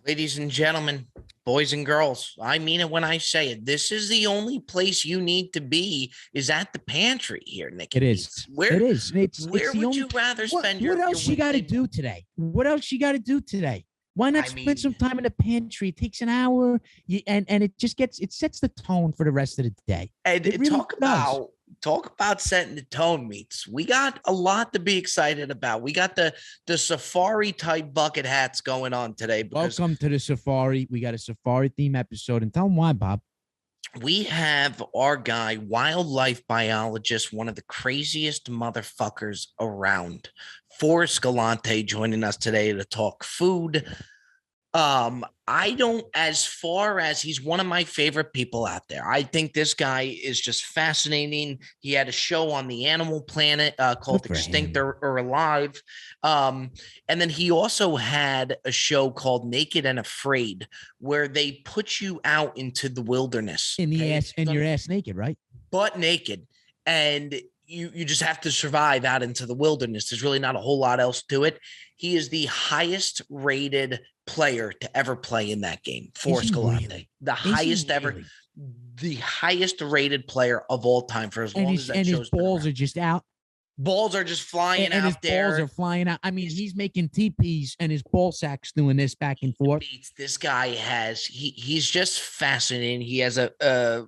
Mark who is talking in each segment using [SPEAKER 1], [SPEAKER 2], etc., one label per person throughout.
[SPEAKER 1] Ladies and gentlemen, boys and girls, I mean it when I say it. This is the only place you need to be is at the pantry here, Nick
[SPEAKER 2] It
[SPEAKER 1] and
[SPEAKER 2] is.
[SPEAKER 1] Beats.
[SPEAKER 2] It
[SPEAKER 1] Where
[SPEAKER 2] is. It's
[SPEAKER 1] where
[SPEAKER 2] the
[SPEAKER 1] would
[SPEAKER 2] only.
[SPEAKER 1] you rather
[SPEAKER 2] What
[SPEAKER 1] spend
[SPEAKER 2] what
[SPEAKER 1] your
[SPEAKER 2] else you got to
[SPEAKER 1] weekday
[SPEAKER 2] do
[SPEAKER 1] meal?
[SPEAKER 2] today? What else you got to do today? Why not
[SPEAKER 1] I
[SPEAKER 2] spend
[SPEAKER 1] mean,
[SPEAKER 2] some time in the pantry? It takes an hour, and it sets the tone for the rest of the day.
[SPEAKER 1] and
[SPEAKER 2] It really does.
[SPEAKER 1] talk about setting the tone, Meats. We got a lot to be excited about. We got the safari type bucket hats going on today because
[SPEAKER 2] Welcome to the safari. We got a safari theme episode, and tell them why, Bob.
[SPEAKER 1] we have our guy, wildlife biologist, one of the craziest motherfuckers around, Forrest Galante, joining us today to talk food. I don't, as far as he's one of my favorite people out there. I think this guy is just fascinating. He had a show on the Animal Planet called
[SPEAKER 2] Good for
[SPEAKER 1] Extinct
[SPEAKER 2] him.
[SPEAKER 1] or Alive. And then he also had a show called Naked and Afraid, where they put you out into the wilderness.
[SPEAKER 2] In the
[SPEAKER 1] Okay?
[SPEAKER 2] ass, and your ass naked, right?
[SPEAKER 1] Butt naked. And you just have to survive out into the wilderness. There's really not a whole lot else to it. He is the highest rated player to ever play in that game, Forrest Galante.
[SPEAKER 2] Really?
[SPEAKER 1] The highest ever, the highest rated player of all time for as long as that
[SPEAKER 2] And his
[SPEAKER 1] show's been
[SPEAKER 2] balls
[SPEAKER 1] around.
[SPEAKER 2] are just out.
[SPEAKER 1] Balls are just flying
[SPEAKER 2] And his
[SPEAKER 1] out there.
[SPEAKER 2] balls are flying out. I mean, he's making teepees and his ball sack's doing this back and forth.
[SPEAKER 1] This guy has he's just fascinating. He has a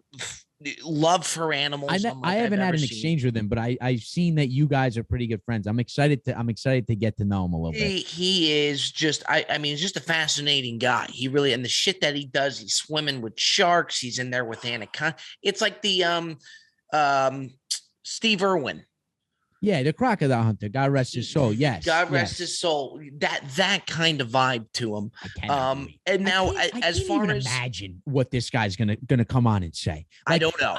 [SPEAKER 1] love for animals.
[SPEAKER 2] I haven't had an exchange with him, but I've seen that you guys are pretty good friends. I'm excited to get to know him a little bit.
[SPEAKER 1] He is just I mean, he's just a fascinating guy. He really, and the shit that he does, he's swimming with sharks, he's in there with anaconda. It's like the Steve Irwin.
[SPEAKER 2] Yeah, the crocodile hunter. God rest his soul. Yes.
[SPEAKER 1] God rest his soul. That kind of vibe to him. And now as far as
[SPEAKER 2] imagine what this guy's gonna come on and say.
[SPEAKER 1] Like, I don't know.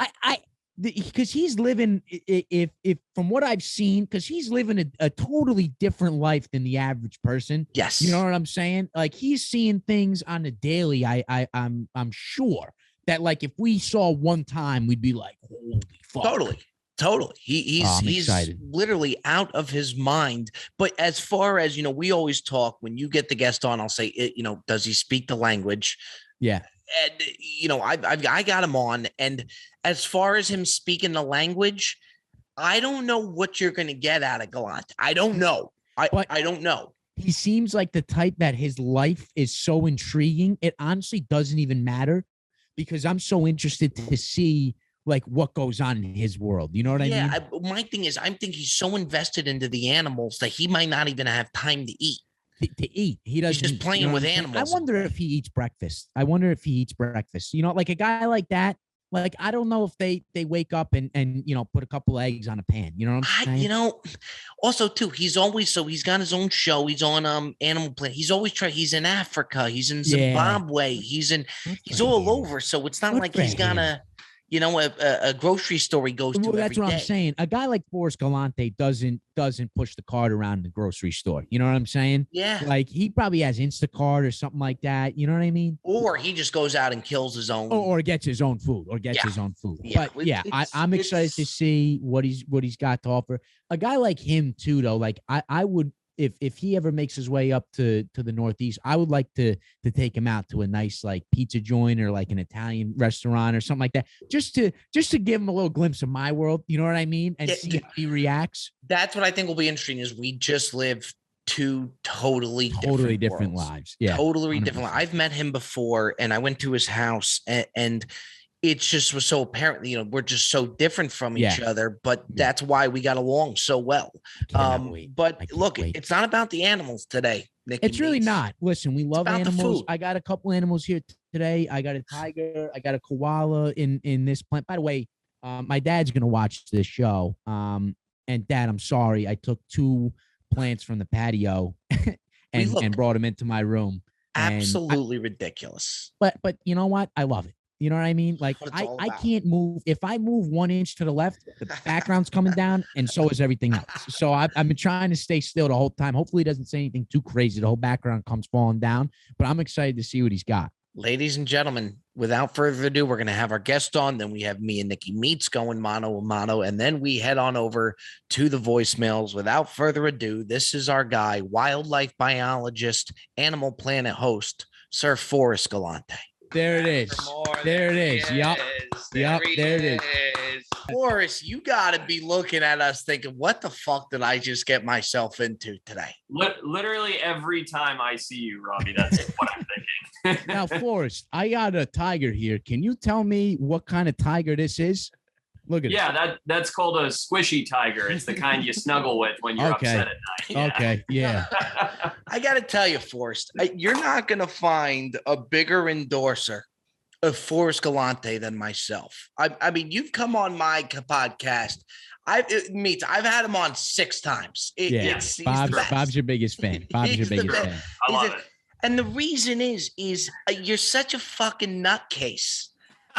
[SPEAKER 2] Because he's living, if from what I've seen, because he's living a totally different life than the average person.
[SPEAKER 1] Yes,
[SPEAKER 2] you know what I'm saying. Like he's seeing things on the daily. I'm sure that like if we saw one time, we'd be like, holy fuck.
[SPEAKER 1] Totally. He's literally out of his mind. But as far as, we always talk when you get the guest on, I'll say, does he speak the language?
[SPEAKER 2] Yeah.
[SPEAKER 1] And, I got him on. And as far as him speaking the language, I don't know what you're going to get out of Galante. I don't know. I don't know.
[SPEAKER 2] He seems like the type that his life is so intriguing. It honestly doesn't even matter because I'm so interested to see like what goes on in his world. You know what I mean?
[SPEAKER 1] Yeah. My thing is, I think he's so invested into the animals that he might not even have time to eat.
[SPEAKER 2] To eat. He doesn't.
[SPEAKER 1] He's just playing with animals.
[SPEAKER 2] I wonder if he eats breakfast. Like a guy like that. Like, I don't know if they wake up and put a couple eggs on a pan. You know what I'm saying?
[SPEAKER 1] Also too, he's got his own show. He's on Animal Planet. He's always he's in Africa. He's in Zimbabwe. He's all over. So it's not like he's gonna a grocery store he goes to.
[SPEAKER 2] That's what I'm saying. A guy like Forrest Galante doesn't push the cart around the grocery store. You know what I'm saying?
[SPEAKER 1] Yeah.
[SPEAKER 2] Like he probably has Instacart or something like that. You know what I mean?
[SPEAKER 1] Or he just goes out and kills his own.
[SPEAKER 2] Or gets his own food.
[SPEAKER 1] Yeah.
[SPEAKER 2] But yeah, I'm excited to see what he's got to offer. A guy like him too, though. Like I would. If he ever makes his way up to the Northeast, I would like to take him out to a nice like pizza joint or like an Italian restaurant or something like that, just to give him a little glimpse of my world. You know what I mean? And see how he reacts.
[SPEAKER 1] That's what I think will be interesting. Is we just live two totally different
[SPEAKER 2] lives. Yeah,
[SPEAKER 1] totally 100%. Different. I've met him before, and I went to his house, and it just was so apparent, we're just so different from each other, but that's why we got along so well. But look, it's not about the animals today, Nick.
[SPEAKER 2] It's really not. Listen, we love animals. I got a couple animals here today. I got a tiger. I got a koala in this plant. By the way, my dad's going to watch this show. And Dad, I'm sorry. I took 2 plants from the patio and brought them into my room.
[SPEAKER 1] Absolutely ridiculous.
[SPEAKER 2] But you know what? I love it. You know what I mean? Like I can't move. If I move 1 inch to the left, the background's coming down, and so is everything else. So I've been trying to stay still the whole time. Hopefully, he doesn't say anything too crazy. The whole background comes falling down. But I'm excited to see what he's got.
[SPEAKER 1] Ladies and gentlemen, without further ado, we're going to have our guest on. Then we have me and Nikki Meets going mano a mano, and then we head on over to the voicemails. Without further ado, this is our guy, wildlife biologist, Animal Planet host, Sir Forrest Galante.
[SPEAKER 2] There it is. There it is. Yup. Yup. There it is.
[SPEAKER 1] Forrest, you got to be looking at us thinking, what the fuck did I just get myself into today?
[SPEAKER 3] Literally every time I see you, Robbie, that's what I'm thinking.
[SPEAKER 2] Now, Forrest, I got a tiger here. Can you tell me what kind of tiger this is? Look at it.
[SPEAKER 3] Yeah, that's called a squishy tiger. It's the kind you snuggle with when you're upset at night. Yeah.
[SPEAKER 2] Okay, yeah.
[SPEAKER 1] I got to tell you, Forrest, you're not going to find a bigger endorser of Forrest Galante than myself. I mean, you've come on my podcast. I've had him on 6 times. Bob's
[SPEAKER 2] your biggest fan. Bob's your biggest fan.
[SPEAKER 3] I love it.
[SPEAKER 1] And the reason is you're such a fucking nutcase.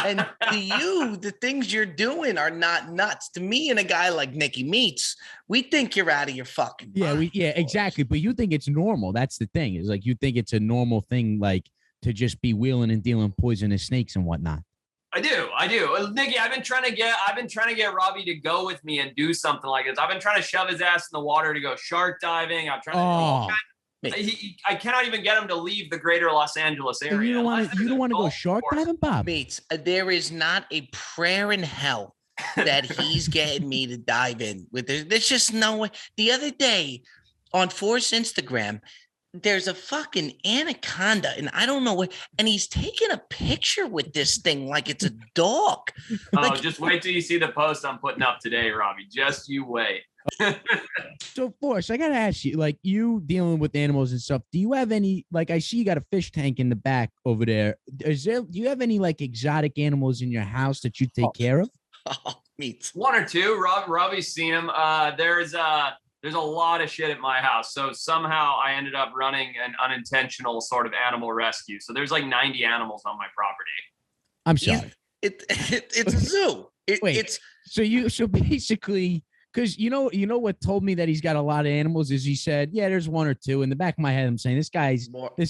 [SPEAKER 1] And to you, the things you're doing are not nuts. To me and a guy like Nicky Meats, we think you're out of your fucking mind.
[SPEAKER 2] Yeah, exactly. But you think it's normal. That's the thing. Is like you think it's a normal thing, like to just be wheeling and dealing poisonous snakes and whatnot.
[SPEAKER 3] I do. Nicky, I've been trying to get Robbie to go with me and do something like this. I've been trying to shove his ass in the water to go shark diving. I'm trying to I cannot even get him to leave the greater Los Angeles area.
[SPEAKER 2] You don't want to go shark diving, Bob?
[SPEAKER 1] Mates, there is not a prayer in hell that he's getting me to dive in with. There's just no way. The other day on Forrest's Instagram, there's a fucking anaconda, and I don't know what, and he's taking a picture with this thing like it's a dog.
[SPEAKER 3] Just wait till you see the post I'm putting up today, Robbie. Just you wait.
[SPEAKER 2] So, Forrest, I gotta ask you, like, you dealing with animals and stuff, do you have any, like, I see you got a fish tank in the back over there. Do you have any, like, exotic animals in your house that you take care of?
[SPEAKER 1] Meats.
[SPEAKER 3] 1 or 2. Robbie's seen them. There's a lot of shit at my house. So somehow I ended up running an unintentional sort of animal rescue. So there's like 90 animals on my property.
[SPEAKER 2] I'm sorry.
[SPEAKER 1] It's a zoo.
[SPEAKER 2] So basically, because you know what told me that he's got a lot of animals is he said, yeah, there's 1 or 2. In the back of my head, I'm saying this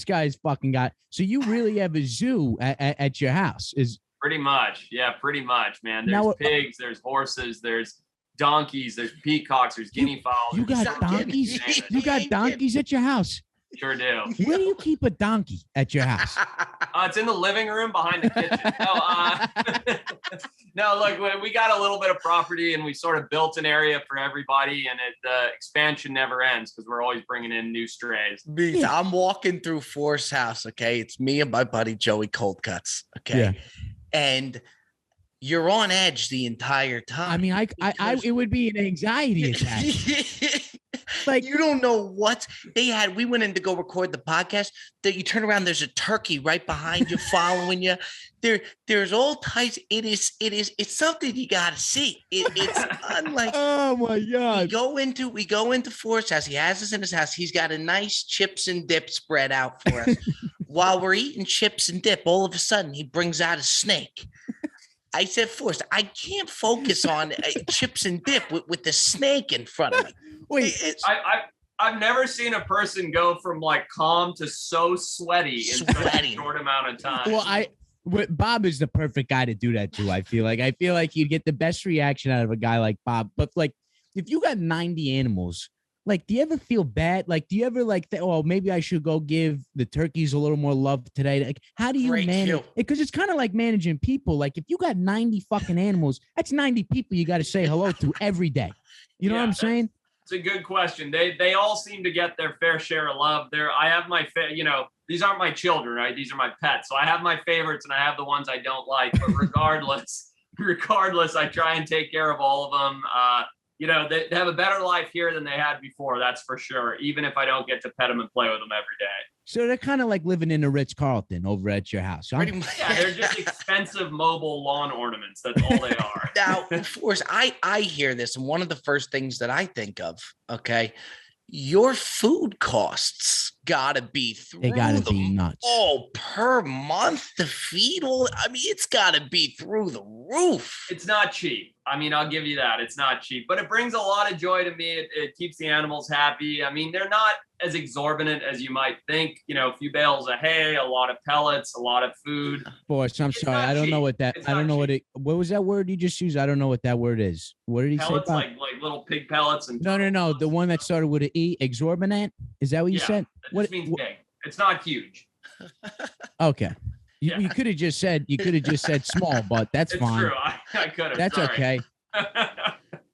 [SPEAKER 2] guy's fucking got. So you really have a zoo at your house? Is
[SPEAKER 3] pretty much, yeah, pretty much, man. There's pigs, there's horses, there's donkeys, there's peacocks, there's guinea fowls.
[SPEAKER 2] You got donkeys? You got donkeys at your house?
[SPEAKER 3] Sure do.
[SPEAKER 2] Where do you keep a donkey at your house?
[SPEAKER 3] It's in the living room behind the kitchen. No, look, we got a little bit of property and we sort of built an area for everybody, and the expansion never ends because we're always bringing in new strays.
[SPEAKER 1] I'm walking through Forrest's house, okay? It's me and my buddy Joey Coldcuts, okay? Yeah. And you're on edge the entire time.
[SPEAKER 2] I mean, it would be an anxiety attack.
[SPEAKER 1] Like, you don't know what they had. We went in to go record the podcast. That you turn around, there's a turkey right behind you, following you. There's all types. It's something you got to see. It's unlike.
[SPEAKER 2] Oh my God!
[SPEAKER 1] We go into Forrest's house. He has us in his house. He's got a nice chips and dip spread out for us. While we're eating chips and dip, all of a sudden he brings out a snake. I said, Forrest, I can't focus on chips and dip with the snake in front of me.
[SPEAKER 2] Wait,
[SPEAKER 3] I've never seen a person go from like calm to so sweaty in such a short amount of time.
[SPEAKER 2] Well, Bob is the perfect guy to do that too. I feel like you'd get the best reaction out of a guy like Bob. But like, if you got 90 animals, like, do you ever feel bad? Like, do you ever like, oh, maybe I should go give the turkeys a little more love today? Like, how do you manage it? Because it's kind of like managing people. Like, if you got 90 fucking animals, that's 90 people you got to say hello to every day. You know what I'm saying?
[SPEAKER 3] It's a good question. They all seem to get their fair share of love. I have my these aren't my children, right? These are my pets. So I have my favorites and I have the ones I don't like. But regardless, I try and take care of all of them. They have a better life here than they had before. That's for sure. Even if I don't get to pet them and play with them every day.
[SPEAKER 2] So they're kind of like living in a Ritz-Carlton over at your house. Huh?
[SPEAKER 3] Yeah, they're just expensive mobile lawn ornaments. That's all they are.
[SPEAKER 1] Now, of course, I hear this, and one of the first things that I think of, okay, your food costs gotta be through
[SPEAKER 2] they gotta be nuts.
[SPEAKER 1] Oh, per month to feed all. I mean, it's gotta be through the roof.
[SPEAKER 3] It's not cheap. I mean, I'll give you that. It's not cheap, but it brings a lot of joy to me. It keeps the animals happy. I mean, they're not as exorbitant as you might think. A few bales of hay, a lot of pellets, a lot of food.
[SPEAKER 2] Boys, I'm sorry. I don't know what that. I don't know what it. What was that word you just used? I don't know what that word is. What did he
[SPEAKER 3] pellets,
[SPEAKER 2] say?
[SPEAKER 3] Like little pig pellets and.
[SPEAKER 2] No. The one that started with an E, exorbitant. Is that what you said?
[SPEAKER 3] What means big? It's not huge.
[SPEAKER 2] Okay.
[SPEAKER 3] Yeah.
[SPEAKER 2] You could have just said small, but that's
[SPEAKER 3] It's
[SPEAKER 2] fine.
[SPEAKER 3] true. I could have.
[SPEAKER 2] That's
[SPEAKER 3] Sorry.
[SPEAKER 2] okay.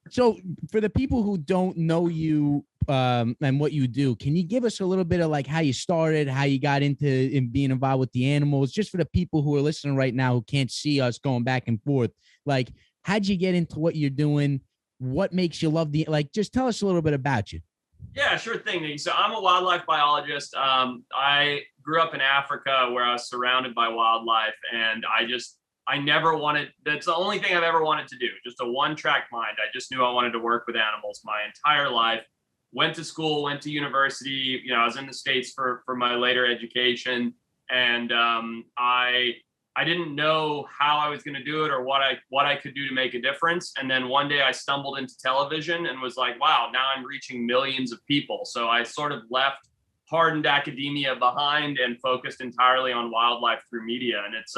[SPEAKER 2] So for the people who don't know you and what you do, can you give us a little bit of like how you started, how you got into being involved with the animals, just for the people who are listening right now who can't see us going back and forth? Like, how'd you get into what you're doing? What makes you love just tell us a little bit about you.
[SPEAKER 3] Yeah, sure thing, Nick. So I'm a wildlife biologist. I grew up in Africa where I was surrounded by wildlife, and I never wanted, that's the only thing I've ever wanted to do, just a one-track mind. I just knew I wanted to work with animals my entire life. Went to school, went to university, I was in the States for my later education. And I didn't know how I was going to do it or what I could do to make a difference. And then one day I stumbled into television and was like, wow, now I'm reaching millions of people. So I sort of left hardened academia behind and focused entirely on wildlife through media. And it's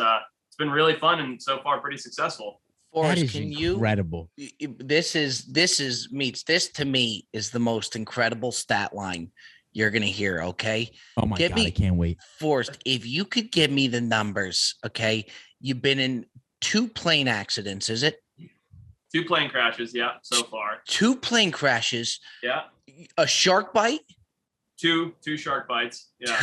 [SPEAKER 3] been really fun and so far pretty successful.
[SPEAKER 1] Forrest,
[SPEAKER 2] that is incredible.
[SPEAKER 1] This to me is the most incredible stat line you're gonna hear. Okay.
[SPEAKER 2] Oh my God, I can't wait.
[SPEAKER 1] Forrest, if you could give me the numbers, okay. You've been in 2 plane accidents, is it?
[SPEAKER 3] 2 plane crashes, yeah, so far.
[SPEAKER 1] 2 plane crashes.
[SPEAKER 3] Yeah.
[SPEAKER 1] A shark bite?
[SPEAKER 3] 2 shark bites. Yeah.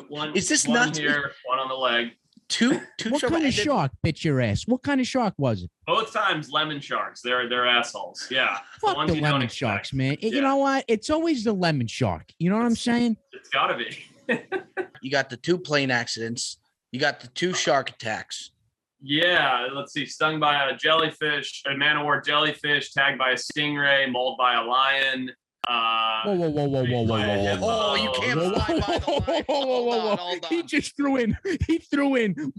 [SPEAKER 3] One
[SPEAKER 1] is this
[SPEAKER 3] one
[SPEAKER 1] nuts?
[SPEAKER 3] here, one on the leg.
[SPEAKER 1] Two
[SPEAKER 2] what kind of shark bit your ass? What kind of shark was it?
[SPEAKER 3] Both times lemon sharks. They're assholes. Yeah.
[SPEAKER 2] Fuck the lemon sharks, man. Yeah. You know what? It's always the lemon shark. You know what I'm saying?
[SPEAKER 3] It's gotta be.
[SPEAKER 1] You got the 2 plane accidents. You got the 2 shark attacks.
[SPEAKER 3] Yeah, let's see. Stung by a jellyfish, a man-o-war jellyfish, tagged by a stingray, mauled by a lion.
[SPEAKER 2] Whoa!
[SPEAKER 1] Oh, you can't fly by the line. Hold on.
[SPEAKER 2] He just threw in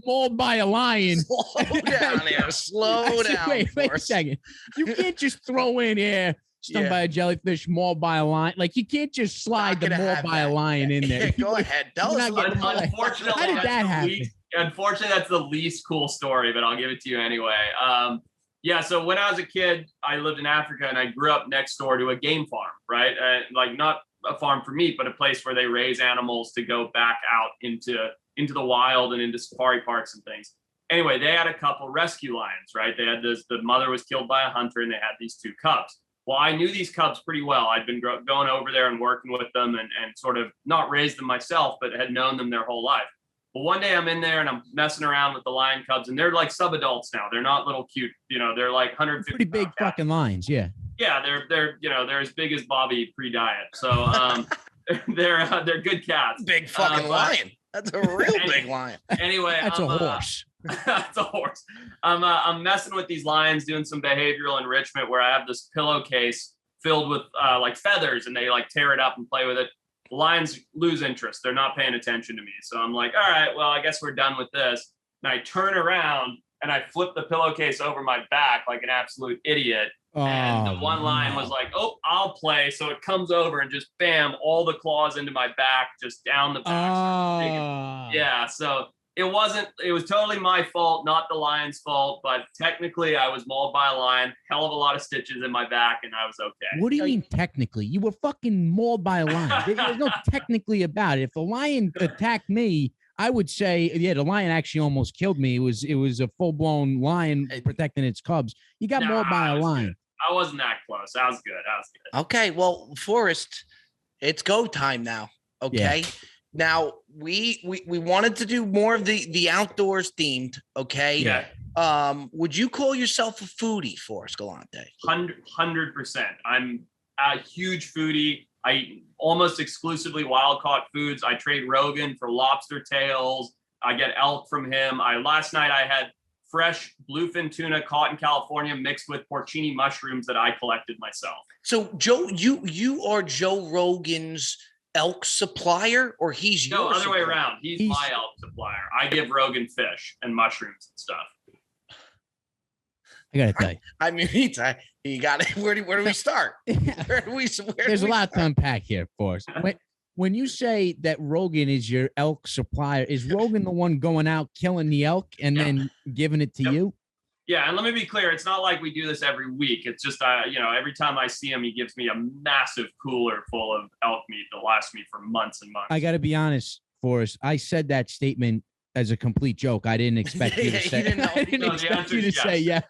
[SPEAKER 2] mauled by a lion.
[SPEAKER 1] Slow down here. Slow down.
[SPEAKER 2] Wait a second. You can't just throw in here stung by a jellyfish, mauled by a lion. Like, you can't just slide the mauled by a lion in there.
[SPEAKER 1] Go ahead. Tell us.
[SPEAKER 3] Unfortunately,
[SPEAKER 2] how did that happen?
[SPEAKER 3] Unfortunately, that's the least cool story, but I'll give it to you anyway. Yeah, so when I was a kid, I lived in Africa and I grew up next door to a game farm, right? Like, not a farm for meat, but a place where they raise animals to go back out into the wild and into safari parks and things. Anyway, they had a couple rescue lions, right? They had the mother was killed by a hunter and they had these 2 cubs. Well, I knew these cubs pretty well. I'd been going over there and working with them and sort of not raised them myself, but had known them their whole life. Well, one day I'm in there and I'm messing around with the lion cubs, and they're like sub-adults now. They're not little cute, they're like 150.
[SPEAKER 2] Pretty big fucking lions, yeah.
[SPEAKER 3] Yeah, they're as big as Bobby pre-diet. So they're good cats.
[SPEAKER 1] Big fucking lion. That's a real big lion.
[SPEAKER 3] Anyway,
[SPEAKER 2] that's a horse.
[SPEAKER 3] That's a horse. I'm messing with these lions, doing some behavioral enrichment where I have this pillowcase filled with like feathers, and they like tear it up and play with it. Lions lose interest. They're not paying attention to me. So I'm like, all right, well, I guess we're done with this. And I turn around and I flip the pillowcase over my back like an absolute idiot. And the one lion was like, oh, I'll play. So it comes over and just bam, all the claws into my back, just down the back. Yeah. So it was totally my fault, not the lion's fault, but technically I was mauled by a lion, hell of a lot of stitches in my back, and I was okay.
[SPEAKER 2] What do you mean technically? You were fucking mauled by a lion. There's no technically about it. If the lion attacked me, I would say, yeah, the lion actually almost killed me. It was a full-blown lion protecting its cubs. You got mauled by a lion.
[SPEAKER 3] Good. I wasn't that close. I was good.
[SPEAKER 1] Okay, well, Forrest, it's go time now. Okay. Yeah. Now we wanted to do more of the outdoors themed. Okay.
[SPEAKER 3] Yeah.
[SPEAKER 1] Would you call yourself a foodie, Forrest Galante?
[SPEAKER 3] 100%. I'm a huge foodie. I eat almost exclusively wild caught foods. I trade Rogan for lobster tails. I get elk from him. Last night I had fresh bluefin tuna caught in California mixed with porcini mushrooms that I collected myself.
[SPEAKER 1] So Joe, you are Joe Rogan's elk supplier, or he's
[SPEAKER 3] no other supplier? Way around. He's my elk supplier. I give Rogan fish and mushrooms and stuff.
[SPEAKER 2] I gotta tell you.
[SPEAKER 1] I mean, you got it. Where do we start?
[SPEAKER 2] There's a lot to unpack here for us. When you say that Rogan is your elk supplier, is Rogan the one going out killing the elk and then giving it to you?
[SPEAKER 3] Yeah, and let me be clear, it's not like we do this every week. It's just, every time I see him, he gives me a massive cooler full of elk meat that lasts me for months and months.
[SPEAKER 2] I got to be honest, Forrest, I said that statement as a complete joke. I didn't expect you to say. I didn't expect you to say yeah.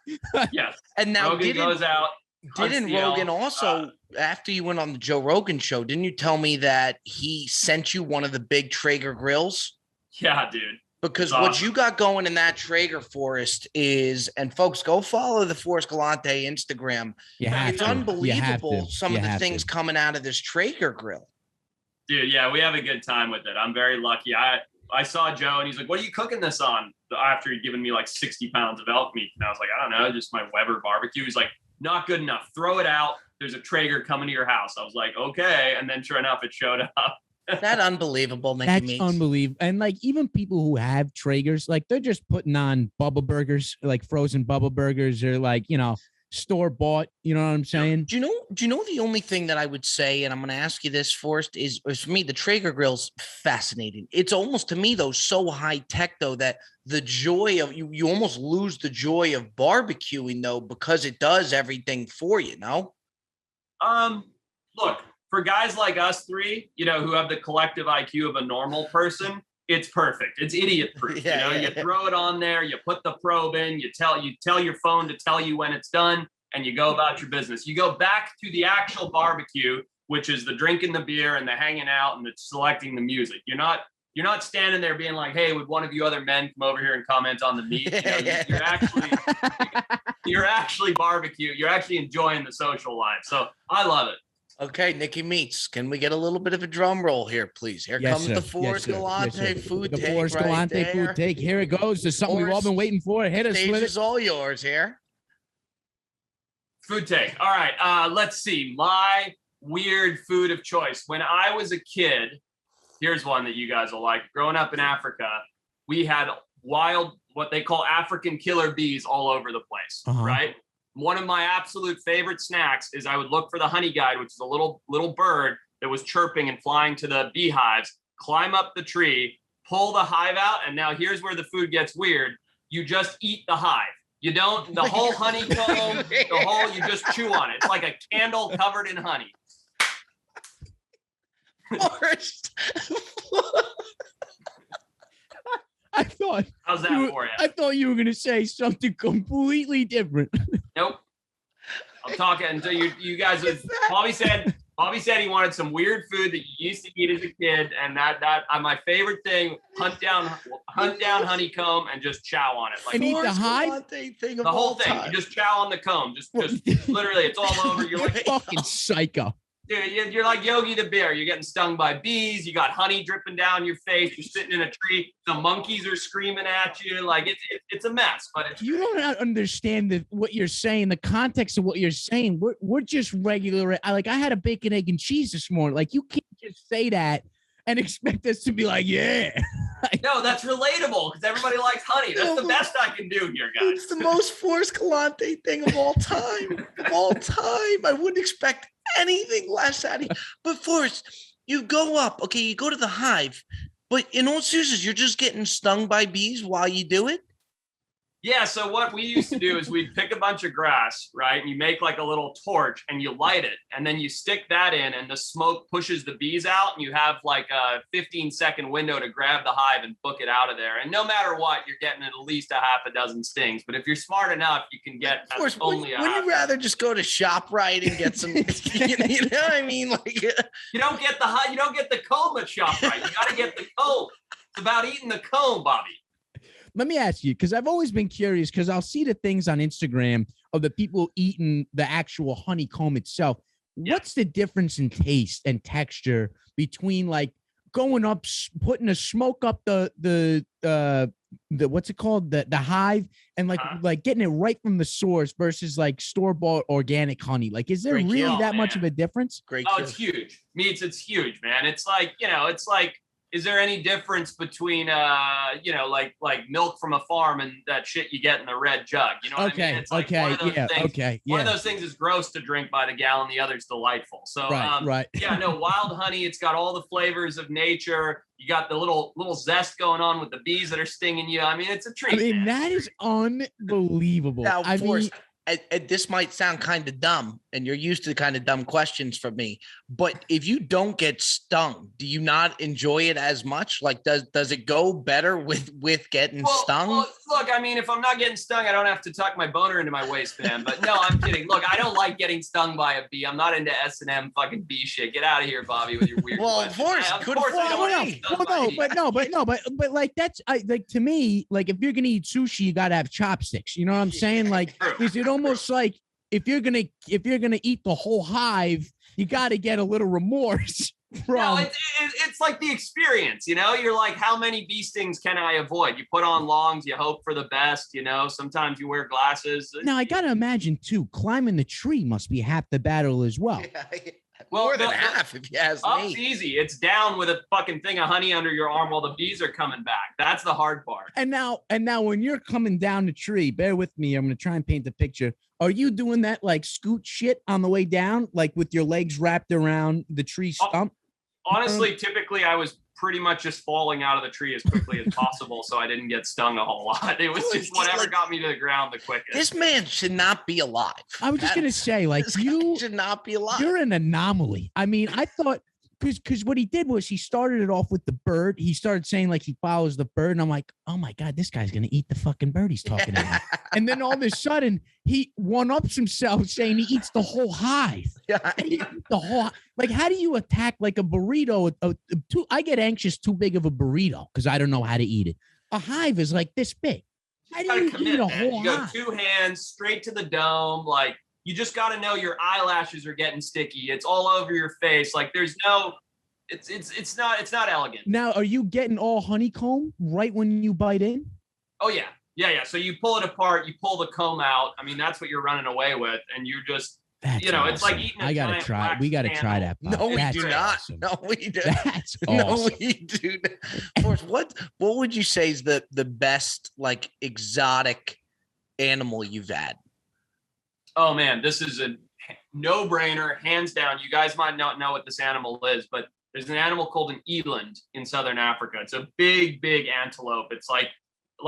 [SPEAKER 3] Yes.
[SPEAKER 1] And now
[SPEAKER 3] Rogan goes out.
[SPEAKER 1] Didn't Rogan also, after you went on the Joe Rogan show, didn't you tell me that he sent you one of the big Traeger grills?
[SPEAKER 3] Yeah, dude.
[SPEAKER 1] Because what you got going in that Traeger, Forrest, is, and folks, go follow the Forrest Galante Instagram. It's unbelievable some of the things coming out of this Traeger grill.
[SPEAKER 3] Dude, yeah, we have a good time with it. I'm very lucky. I saw Joe and he's like, what are you cooking this on? After he'd given me like 60 pounds of elk meat. And I was like, I don't know, just my Weber barbecue. He's like, not good enough. Throw it out. There's a Traeger coming to your house. I was like, okay. And then sure enough, it showed up.
[SPEAKER 1] That unbelievable.
[SPEAKER 2] That's unbelievable. And like even people who have Traegers, like they're just putting on Bubba burgers, like frozen Bubba burgers, or like, you know, store bought. You know what I'm saying?
[SPEAKER 1] Do you know the only thing that I would say, and I'm going to ask you this, Forrest, is for me, the Traeger grill's fascinating. It's almost to me though so high tech though that the joy of you almost lose the joy of barbecuing though, because it does everything for you. No.
[SPEAKER 3] Look, for guys like us three, you know, who have the collective IQ of a normal person, it's perfect. It's idiot proof. You throw it on there, you put the probe in, you tell your phone to tell you when it's done, and you go about your business. You go back to the actual barbecue, which is the drinking the beer and the hanging out and the selecting the music. You're not standing there being like, hey, would one of you other men come over here and comment on the meat? You're actually barbecue. You're actually enjoying the social life. So I love it.
[SPEAKER 1] Okay, Nikki Meats, can we get a little bit of a drum roll here, please? Here comes the Forrest Galante food take. The Forrest Galante food
[SPEAKER 2] take. Here it goes. There's something we've all been waiting for. Hit us with it.
[SPEAKER 1] Stage is all yours here.
[SPEAKER 3] Food take. All right. Let's see. My weird food of choice. When I was a kid, here's one that you guys will like. Growing up in Africa, we had wild, what they call African killer bees all over the place, right? One of my absolute favorite snacks is I would look for the honey guide, which is a little bird that was chirping and flying to the beehives, climb up the tree, pull the hive out. And now here's where the food gets weird. You just eat the hive. You don't, the whole honeycomb, you just chew on it. It's like a candle covered in honey. How's that for you?
[SPEAKER 2] I thought you were going to say something completely different.
[SPEAKER 3] Nope. I'm talking until you guys. Bobby said he wanted some weird food that you used to eat as a kid, and that my favorite thing. Hunt down honeycomb and just chow on it.
[SPEAKER 2] Like, and eat the hive.
[SPEAKER 3] The whole thing. You just chow on the comb. Just literally, it's all over. You're like
[SPEAKER 2] fucking psycho.
[SPEAKER 3] Dude, you're like Yogi the Bear. You're getting stung by bees. You got honey dripping down your face. You're sitting in a tree. The monkeys are screaming at you. Like it's a mess. But
[SPEAKER 2] you don't understand what you're saying. The context of what you're saying. We're just regular. I had a bacon, egg, and cheese this morning. Like you can't just say that and expect us to be like, yeah.
[SPEAKER 3] No, that's relatable because everybody likes honey. That's the best I can do here, guys.
[SPEAKER 1] It's the most Forrest Galante thing of all time. I wouldn't expect anything less out of you. But Forrest, you go up, okay, you go to the hive, but in all seriousness, you're just getting stung by bees while you do it?
[SPEAKER 3] Yeah, so what we used to do is we'd pick a bunch of grass, right? And you make like a little torch and you light it. And then you stick that in and the smoke pushes the bees out. And you have like a 15-second window to grab the hive and book it out of there. And no matter what, you're getting at least a half a dozen stings. But if you're smart enough, you can get
[SPEAKER 1] wouldn't you rather just go to ShopRite and get some, you know what I mean? Like
[SPEAKER 3] you don't get the comb at ShopRite. You got to get the comb. It's about eating the comb, Bobby.
[SPEAKER 2] Let me ask you, because I've always been curious, because I'll see the things on Instagram of the people eating the actual honeycomb itself. Yeah. What's the difference in taste and texture between like going up, putting a smoke up the what's it called? The hive and like getting it right from the source versus like store-bought organic honey? Like, is there really that much of a difference?
[SPEAKER 1] Great.
[SPEAKER 3] Oh, it's huge. It's huge, man. It's like, is there any difference between like milk from a farm and that shit you get in the red jug? You know what I mean? It's like one of those things is gross to drink by the gallon, the other's delightful. So
[SPEAKER 2] right.
[SPEAKER 3] Yeah, no, wild honey, it's got all the flavors of nature. You got the little zest going on with the bees that are stinging you. I mean, it's a treat.
[SPEAKER 2] I mean, that is unbelievable.
[SPEAKER 1] Now, and this might sound kind of dumb, and you're used to kind of dumb questions from me, but if you don't get stung, do you not enjoy it as much? Like, does it go better with getting stung?
[SPEAKER 3] Well, look, I mean, if I'm not getting stung, I don't have to tuck my boner into my waistband. But no, I'm kidding. Look, I don't like getting stung by a bee. I'm not into S&M fucking bee shit. Get out of here, Bobby, with your weird.
[SPEAKER 1] Well, of course,
[SPEAKER 2] but like that's like to me, like if you're gonna eat sushi, you gotta have chopsticks. You know what I'm saying? Like, is it almost like if you're gonna eat the whole hive, you gotta get a little remorse.
[SPEAKER 3] No, it's like the experience, you know. You're like, how many bee stings can I avoid? You put on longs, you hope for the best, you know. Sometimes you wear glasses.
[SPEAKER 2] Now I gotta imagine too, climbing the tree must be half the battle as well.
[SPEAKER 1] Well, more than half, if you ask me.
[SPEAKER 3] Up's easy. It's down with a fucking thing of honey under your arm while the bees are coming back. That's the hard part.
[SPEAKER 2] And now when you're coming down the tree, bear with me. I'm gonna try and paint the picture. Are you doing that like scoot shit on the way down, like with your legs wrapped around the tree stump?
[SPEAKER 3] Honestly, typically I was pretty much just falling out of the tree as quickly as possible, so I didn't get stung a whole lot. It was just whatever got me to the ground the quickest.
[SPEAKER 1] This man should not be alive.
[SPEAKER 2] I was just gonna say, like, you
[SPEAKER 1] should not be alive.
[SPEAKER 2] You're an anomaly. I mean, I thought because what he did was he started it off with the bird. He started saying like he follows the bird, and I'm like, oh my god, this guy's gonna eat the fucking bird he's talking about. And then all of a sudden he one-ups himself saying he eats the whole hive. The whole, like, how do you attack like a burrito? I get anxious too big of a burrito because I don't know how to eat it. A hive is like this big. How do you eat a whole hive?
[SPEAKER 3] You go 2 hands straight to the dome, like. You just got to know your eyelashes are getting sticky. It's all over your face. Like there's no, it's not elegant.
[SPEAKER 2] Now, are you getting all honeycomb right when you bite in?
[SPEAKER 3] Oh yeah. So you pull it apart, you pull the comb out. I mean, that's what you're running away with. And you just,
[SPEAKER 2] that's
[SPEAKER 3] awesome.
[SPEAKER 2] It's like eating
[SPEAKER 3] I
[SPEAKER 2] gotta try. We got to try that.
[SPEAKER 1] No, we do not.
[SPEAKER 2] Awesome.
[SPEAKER 1] No, we do.
[SPEAKER 2] That's awesome.
[SPEAKER 1] No, we do. Of course, what would you say is the best like exotic animal you've had?
[SPEAKER 3] Oh man, this is a no-brainer, hands down. You guys might not know what this animal is, but there's an animal called an eland in southern Africa. It's a big antelope. It's like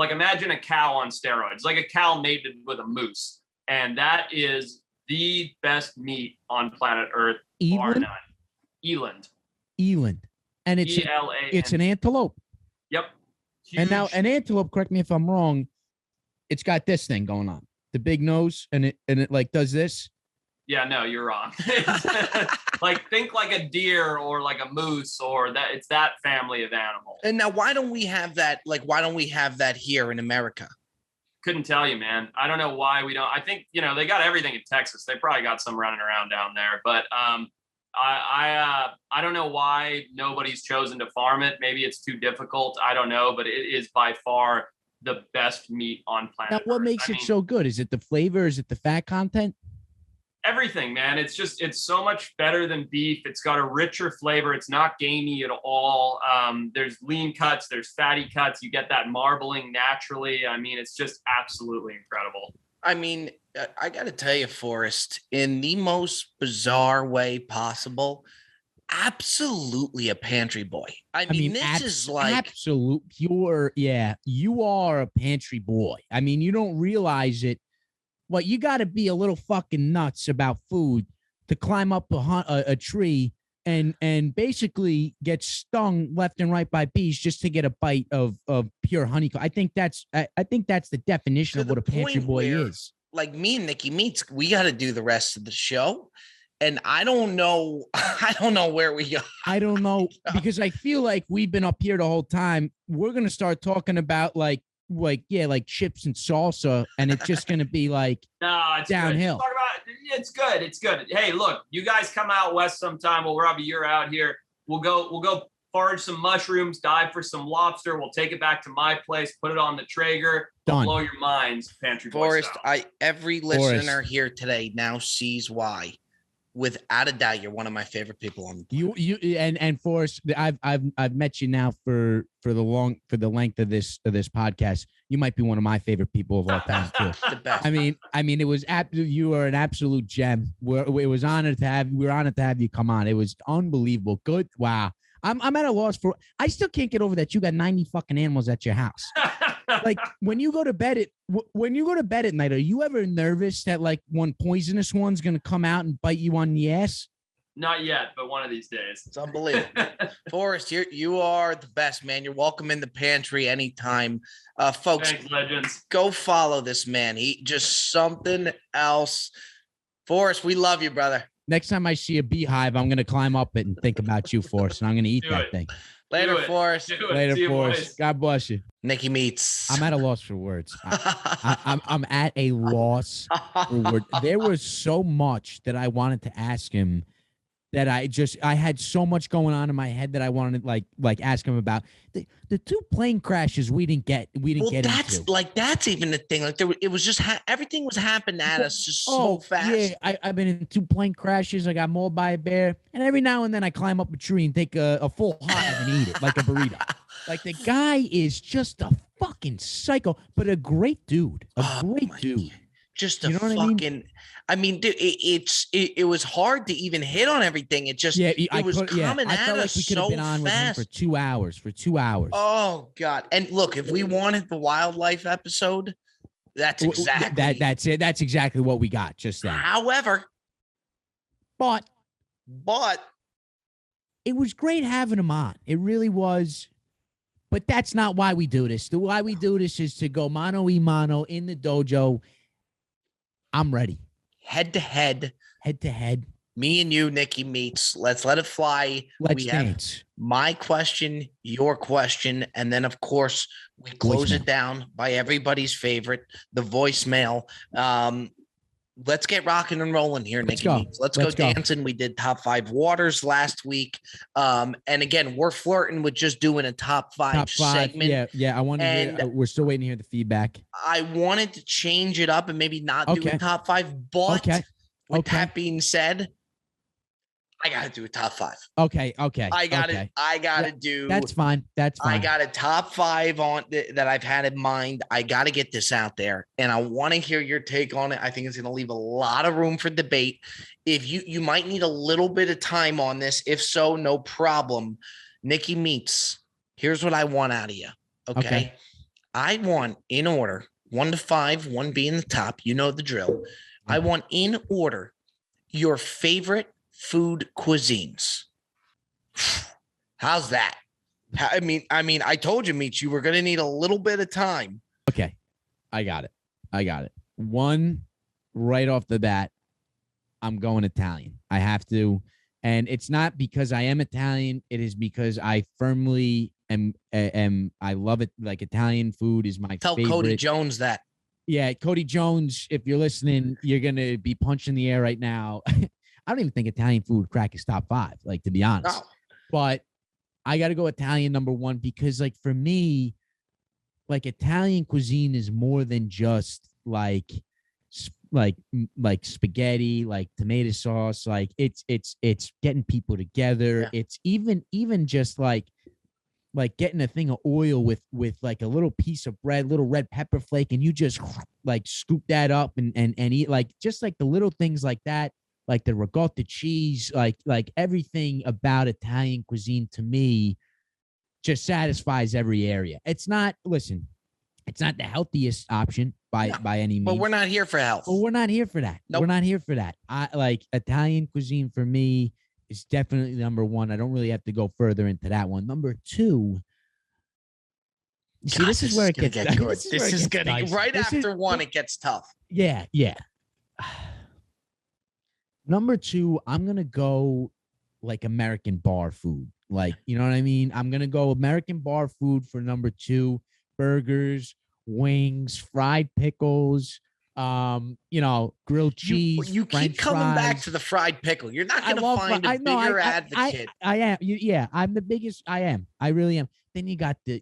[SPEAKER 3] imagine a cow on steroids, like a cow mated with a moose, and that is the best meat on planet Earth, bar none. Eland,
[SPEAKER 2] and it's
[SPEAKER 3] E-L-A-N.
[SPEAKER 2] It's an antelope.
[SPEAKER 3] Yep. Huge.
[SPEAKER 2] And now an antelope, correct me if I'm wrong, it's got this thing going on. The big nose, and it like does this.
[SPEAKER 3] Yeah, no, you're wrong. Like think like a deer or like a moose or that. It's that family of animal.
[SPEAKER 1] And now, why don't we have that? Like, why don't we have that here in America?
[SPEAKER 3] Couldn't tell you, man. I don't know why we don't. I think they got everything in Texas. They probably got some running around down there, but I don't know why nobody's chosen to farm it. Maybe it's too difficult. I don't know, but it is by far the best meat on planet
[SPEAKER 2] Now, what
[SPEAKER 3] Earth.
[SPEAKER 2] makes it so good? Is it the flavor? Is it the fat content?
[SPEAKER 3] Everything, man. It's so much better than beef. It's got a richer flavor. It's not gamey at all. There's lean cuts, there's fatty cuts. You get that marbling naturally. I mean, it's just absolutely incredible.
[SPEAKER 1] I mean, I got to tell you, Forrest, in the most bizarre way possible, absolutely a pantry boy. I mean this is like
[SPEAKER 2] absolute pure. Yeah, you are a pantry boy. I mean, you don't realize it. What you got to be a little fucking nuts about food to climb up a tree and basically get stung left and right by bees just to get a bite of pure honeycomb. I think that's the definition of what a pantry boy is.
[SPEAKER 1] Like me and Nikki Meats, we got to do the rest of the show. And I don't know where we go.
[SPEAKER 2] I don't know, because I feel like we've been up here the whole time. We're going to start talking about like chips and salsa, and it's just going to be like downhill.
[SPEAKER 3] It's good. It's good. Hey, look, you guys come out west sometime. Well, Robbie, you're out here. We'll go forage some mushrooms, dive for some lobster. We'll take it back to my place, put it on the Traeger. Blow your minds, Pantry Boy
[SPEAKER 1] Forrest,
[SPEAKER 3] style.
[SPEAKER 1] Every listener here today now sees why. Without a doubt, you're one of my favorite people on the
[SPEAKER 2] planet. You and Forrest, I've met you now for the length of this podcast. You might be one of my favorite people of all time too.
[SPEAKER 1] The best.
[SPEAKER 2] I mean, it was you are an absolute gem. We're honored to have you come on. It was unbelievable. Good. Wow. I'm at a loss for. I still can't get over that you got 90 fucking animals at your house. Like when you go to bed at night, are you ever nervous that like one poisonous one's gonna come out and bite you on the ass?
[SPEAKER 3] Not yet, but one of these days.
[SPEAKER 1] It's unbelievable. Forrest, you are the best, man. You're welcome in the pantry anytime. Folks,
[SPEAKER 3] Thanks, legends.
[SPEAKER 1] go follow this man. He just something else. Forrest, we love you, brother.
[SPEAKER 2] Next time I see a beehive, I'm gonna climb up it and think about you, Forrest, and I'm gonna eat that thing.
[SPEAKER 1] Later, Forrest.
[SPEAKER 2] Later, Forrest. God bless you.
[SPEAKER 1] Nicky Meats.
[SPEAKER 2] I'm at a loss for words. I'm at a loss for words. There was so much that I wanted to ask him that I had so much going on in my head that I wanted to like ask him about the two plane crashes we didn't get into.
[SPEAKER 1] That's even the thing. Like it was just everything was happening at us just so fast.
[SPEAKER 2] Yeah, I've been in two plane crashes. I got mauled by a bear, and every now and then I climb up a tree and take a full hot and eat it like a burrito. Like the guy is just a fucking psycho, but a great dude. A great dude.
[SPEAKER 1] Just a fucking. I mean, dude, it was hard to even hit on everything. It just it was coming at us so fast. We could have been on with him
[SPEAKER 2] for 2 hours.
[SPEAKER 1] Oh God! And look, if we wanted the wildlife episode, that's exactly
[SPEAKER 2] that's it. That's exactly what we got just then.
[SPEAKER 1] However,
[SPEAKER 2] but it was great having him on. It really was. But that's not why we do this. The why we do this is to go mano a mano in the dojo. I'm ready.
[SPEAKER 1] Head to head. Me and you, Nicky Meats. Let's let it fly.
[SPEAKER 2] Let's dance.
[SPEAKER 1] My question, your question, and then of course we close it down by everybody's favorite, the voicemail. Let's get rocking and rolling here, Nicky Meats. Let's go dancing. We did top 5 waters last week. And again, we're flirting with just doing a top five segment.
[SPEAKER 2] Yeah. I wanted to hear, we're still waiting to hear the feedback.
[SPEAKER 1] I wanted to change it up and maybe not do a top 5, but with that being said, I got to do a top 5.
[SPEAKER 2] Okay.
[SPEAKER 1] I got to do.
[SPEAKER 2] That's fine.
[SPEAKER 1] I got a top 5 on that I've had in mind. I got to get this out there, and I want to hear your take on it. I think it's going to leave a lot of room for debate. If you might need a little bit of time on this. If so, no problem. Nicky Meats, here's what I want out of you. Okay. I want in order 1 to 5, 1 being the top. You know the drill. I want in order your favorite food cuisines. How's that? I mean, I told you, Meats, you were going to need a little bit of time.
[SPEAKER 2] Okay. I got it. 1 right off the bat, I'm going Italian. I have to. And it's not because I am Italian. It is because I firmly am I love it. Like Italian food is my favorite.
[SPEAKER 1] Tell Cody Jones that.
[SPEAKER 2] Yeah, Cody Jones, if you're listening, you're going to be punching the air right now. I don't even think Italian food crack is top 5, like, to be honest. No. But I got to go Italian number 1 because, like, for me, like, Italian cuisine is more than just like spaghetti, like tomato sauce. Like, it's getting people together. Yeah. It's even just like getting a thing of oil with like a little piece of bread, little red pepper flake, and you just like scoop that up and eat, like, just like the little things like that, like the ricotta cheese, like everything about Italian cuisine to me just satisfies every area. It's not the healthiest option by any means.
[SPEAKER 1] But we're not here for health.
[SPEAKER 2] But we're not here for that. Nope. We're not here for that. I like Italian cuisine for me. Is definitely number 1. I don't really have to go further into that one. Number 2. See, this is where it gets good.
[SPEAKER 1] This is getting right after 1. It gets tough.
[SPEAKER 2] Yeah. Number 2, I'm gonna go like American bar food. Like, you know what I mean? I'm gonna go American bar food for number 2. Burgers, wings, fried pickles. Grilled cheese.
[SPEAKER 1] You keep coming back to the fried pickle. You're not going to find a bigger advocate.
[SPEAKER 2] I am. I'm the biggest. I am. I really am. Then you got the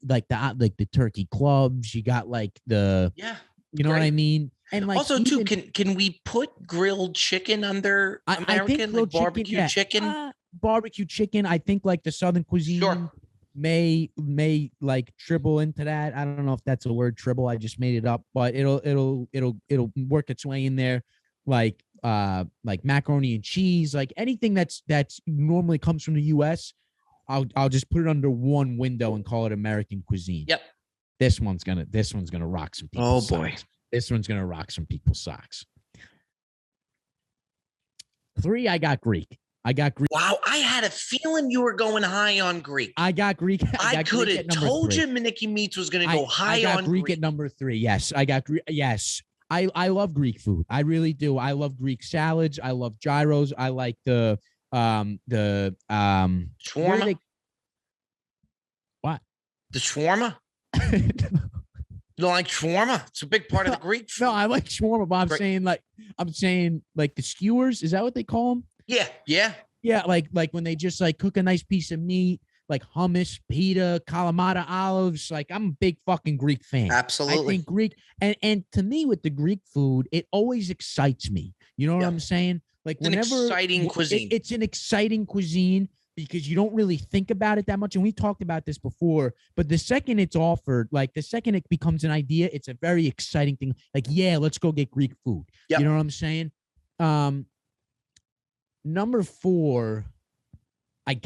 [SPEAKER 2] turkey clubs. You got like the you know what I mean. And like
[SPEAKER 1] also too, can we put grilled chicken under American barbecue chicken?
[SPEAKER 2] Barbecue chicken. I think like the Southern cuisine. May like tribble into that. I don't know if that's a word, tribble. I just made it up, but it'll work its way in there, like macaroni and cheese, like anything that's normally comes from the U.S. I'll just put it under one window and call it American cuisine.
[SPEAKER 1] Yep.
[SPEAKER 2] This one's gonna rock some people's
[SPEAKER 1] Oh boy.
[SPEAKER 2] socks. This one's gonna rock some people's socks. 3, I got Greek.
[SPEAKER 1] Wow, I had a feeling you were going high on Greek.
[SPEAKER 2] I got Greek.
[SPEAKER 1] I could have told you Mickey Meats was going to go high
[SPEAKER 2] I got
[SPEAKER 1] on
[SPEAKER 2] Greek at number 3. Yes, I got Greek. Yes, I love Greek food. I really do. I love Greek salads. I love gyros. I like the
[SPEAKER 1] shawarma.
[SPEAKER 2] What?
[SPEAKER 1] The shawarma? You don't like shawarma? It's a big part of the Greek food.
[SPEAKER 2] No, I like shawarma, but I'm saying like the skewers. Is that what they call them?
[SPEAKER 1] Yeah.
[SPEAKER 2] Like when they just like cook a nice piece of meat, like hummus, pita, Kalamata olives. Like I'm a big fucking Greek fan.
[SPEAKER 1] Absolutely.
[SPEAKER 2] I think Greek and to me with the Greek food, it always excites me. You know what I'm saying? Like
[SPEAKER 1] it's
[SPEAKER 2] whenever
[SPEAKER 1] an exciting cuisine.
[SPEAKER 2] It's an exciting cuisine because you don't really think about it that much. And we talked about this before, but the second it's offered, like the second it becomes an idea, it's a very exciting thing. Like, yeah, let's go get Greek food.
[SPEAKER 1] Yep.
[SPEAKER 2] You know what I'm saying? Number 4, I'm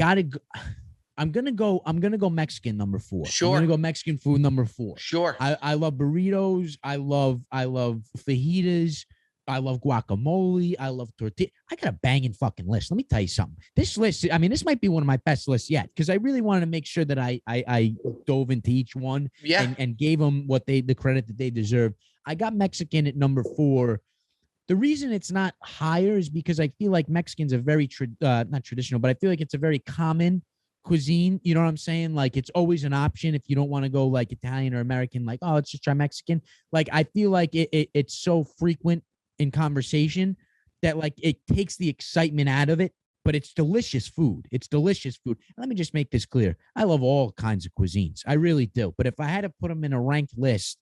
[SPEAKER 2] gonna go Mexican number 4.
[SPEAKER 1] Sure.
[SPEAKER 2] I'm gonna go Mexican food number 4.
[SPEAKER 1] Sure.
[SPEAKER 2] I love burritos. I love fajitas. I love guacamole. I love tortilla. I got a banging fucking list. Let me tell you something. This list, I mean, this might be one of my best lists yet because I really wanted to make sure that I dove into each one and gave them the credit that they deserve. I got Mexican at number 4. The reason it's not higher is because I feel like Mexicans are very not traditional, but I feel like it's a very common cuisine. You know what I'm saying? Like it's always an option if you don't want to go like Italian or American. Like, oh, let's just try Mexican. Like I feel like it's so frequent in conversation that like it takes the excitement out of it, but it's delicious food. It's delicious food. Let me just make this clear. I love all kinds of cuisines. I really do. But if I had to put them in a ranked list,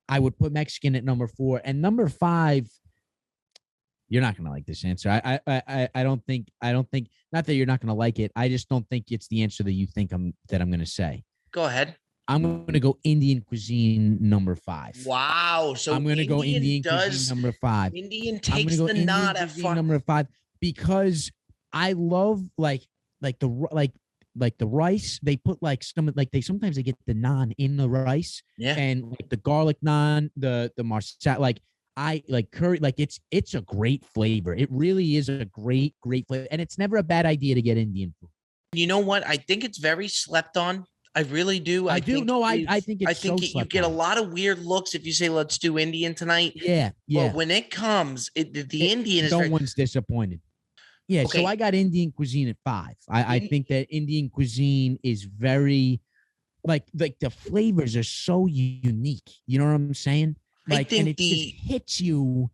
[SPEAKER 2] I would put Mexican at number 4 and number 5. You're not going to like this answer. I don't think, not that you're not going to like it. I just don't think it's the answer that you think I'm going to say.
[SPEAKER 1] Go ahead.
[SPEAKER 2] I'm going to go Indian cuisine number 5.
[SPEAKER 1] Wow. So
[SPEAKER 2] I'm going to go Indian cuisine number 5.
[SPEAKER 1] Indian takes the nod at
[SPEAKER 2] number 5 because I love like the rice. They put like sometimes they get the naan in the rice.
[SPEAKER 1] Yeah.
[SPEAKER 2] And like the garlic naan, the marsala, like I like curry. Like it's a great flavor. It really is a great flavor. And it's never a bad idea to get Indian food.
[SPEAKER 1] You know what? I think it's very slept on. I really do. I think you get a lot of weird looks if you say, let's do Indian tonight.
[SPEAKER 2] Yeah.
[SPEAKER 1] But when it comes, the Indian is
[SPEAKER 2] no one's disappointed. Yeah. Okay. So I got Indian cuisine at 5. I think that Indian cuisine is very like the flavors are so unique. You know what I'm saying? Like, and it just hits you.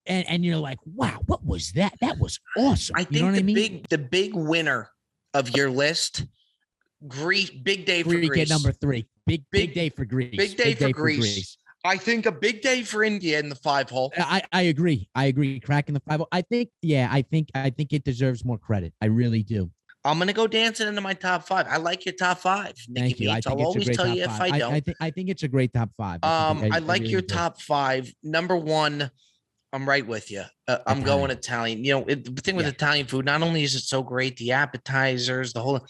[SPEAKER 2] And you're like, wow, what was that? That was awesome.
[SPEAKER 1] I think the big winner of your list, Greece, big day for Greece.
[SPEAKER 2] At number 3. Big day for Greece.
[SPEAKER 1] Big day for Greece. I think a big day for India in the 5 hole.
[SPEAKER 2] I agree. Cracking the 5 hole. I think it deserves more credit. I really do.
[SPEAKER 1] I'm gonna go dancing into my top 5. I like your top 5.
[SPEAKER 2] Thank you. I'll always tell you if I don't. I think it's a great top 5.
[SPEAKER 1] I like your top 5. Number 1. I'm right with you. I'm going Italian. You know, the thing with Italian food, not only is it so great, the appetizers, the whole.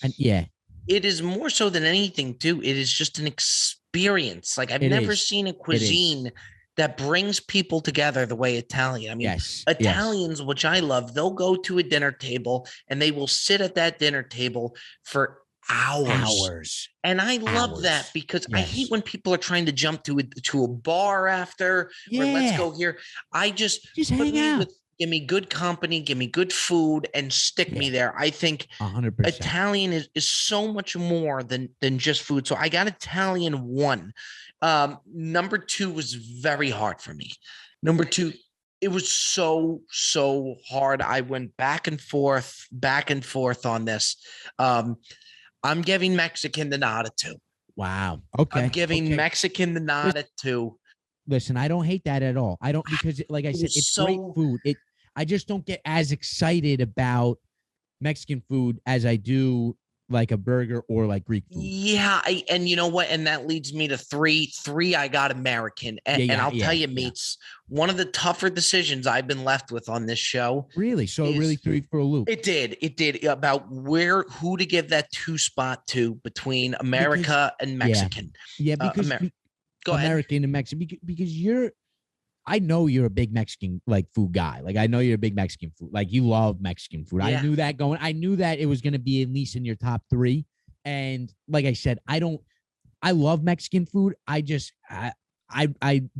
[SPEAKER 1] It is more so than anything, too. It is just an experience. Like I've never seen a cuisine that brings people together the way Italian. I mean, Italians, which I love, they'll go to a dinner table and they will sit at that dinner table for hours. And I love that because I hate when people are trying to jump to a bar after or let's go here. I just
[SPEAKER 2] hang out.
[SPEAKER 1] Give me good company, give me good food, and stick me there. I think
[SPEAKER 2] 100%.
[SPEAKER 1] Italian is so much more than just food. So I got Italian 1. Number 2 was very hard for me. Number 2, it was so hard. I went back and forth on this. I'm giving Mexican the nod at 2.
[SPEAKER 2] Wow. Okay.
[SPEAKER 1] I'm giving Mexican the nod at 2.
[SPEAKER 2] Listen, I don't hate that at all. I don't because, like I said, it's great food. I just don't get as excited about Mexican food as I do like a burger or like Greek food.
[SPEAKER 1] Yeah, and you know what? And that leads me to 3. 3, I got American. And I'll tell you, Meats, one of the tougher decisions I've been left with on this show.
[SPEAKER 2] Really? So it really threw you for a loop.
[SPEAKER 1] It did about who to give that 2 spot to between America and Mexican.
[SPEAKER 2] Yeah, because
[SPEAKER 1] Go ahead.
[SPEAKER 2] American and Mexican because I know you're a big Mexican like food guy. Like I know you're a big Mexican food. Like you love Mexican food.
[SPEAKER 1] Yeah.
[SPEAKER 2] I knew that it was going to be at least in your top 3. And like I said, I love Mexican food. I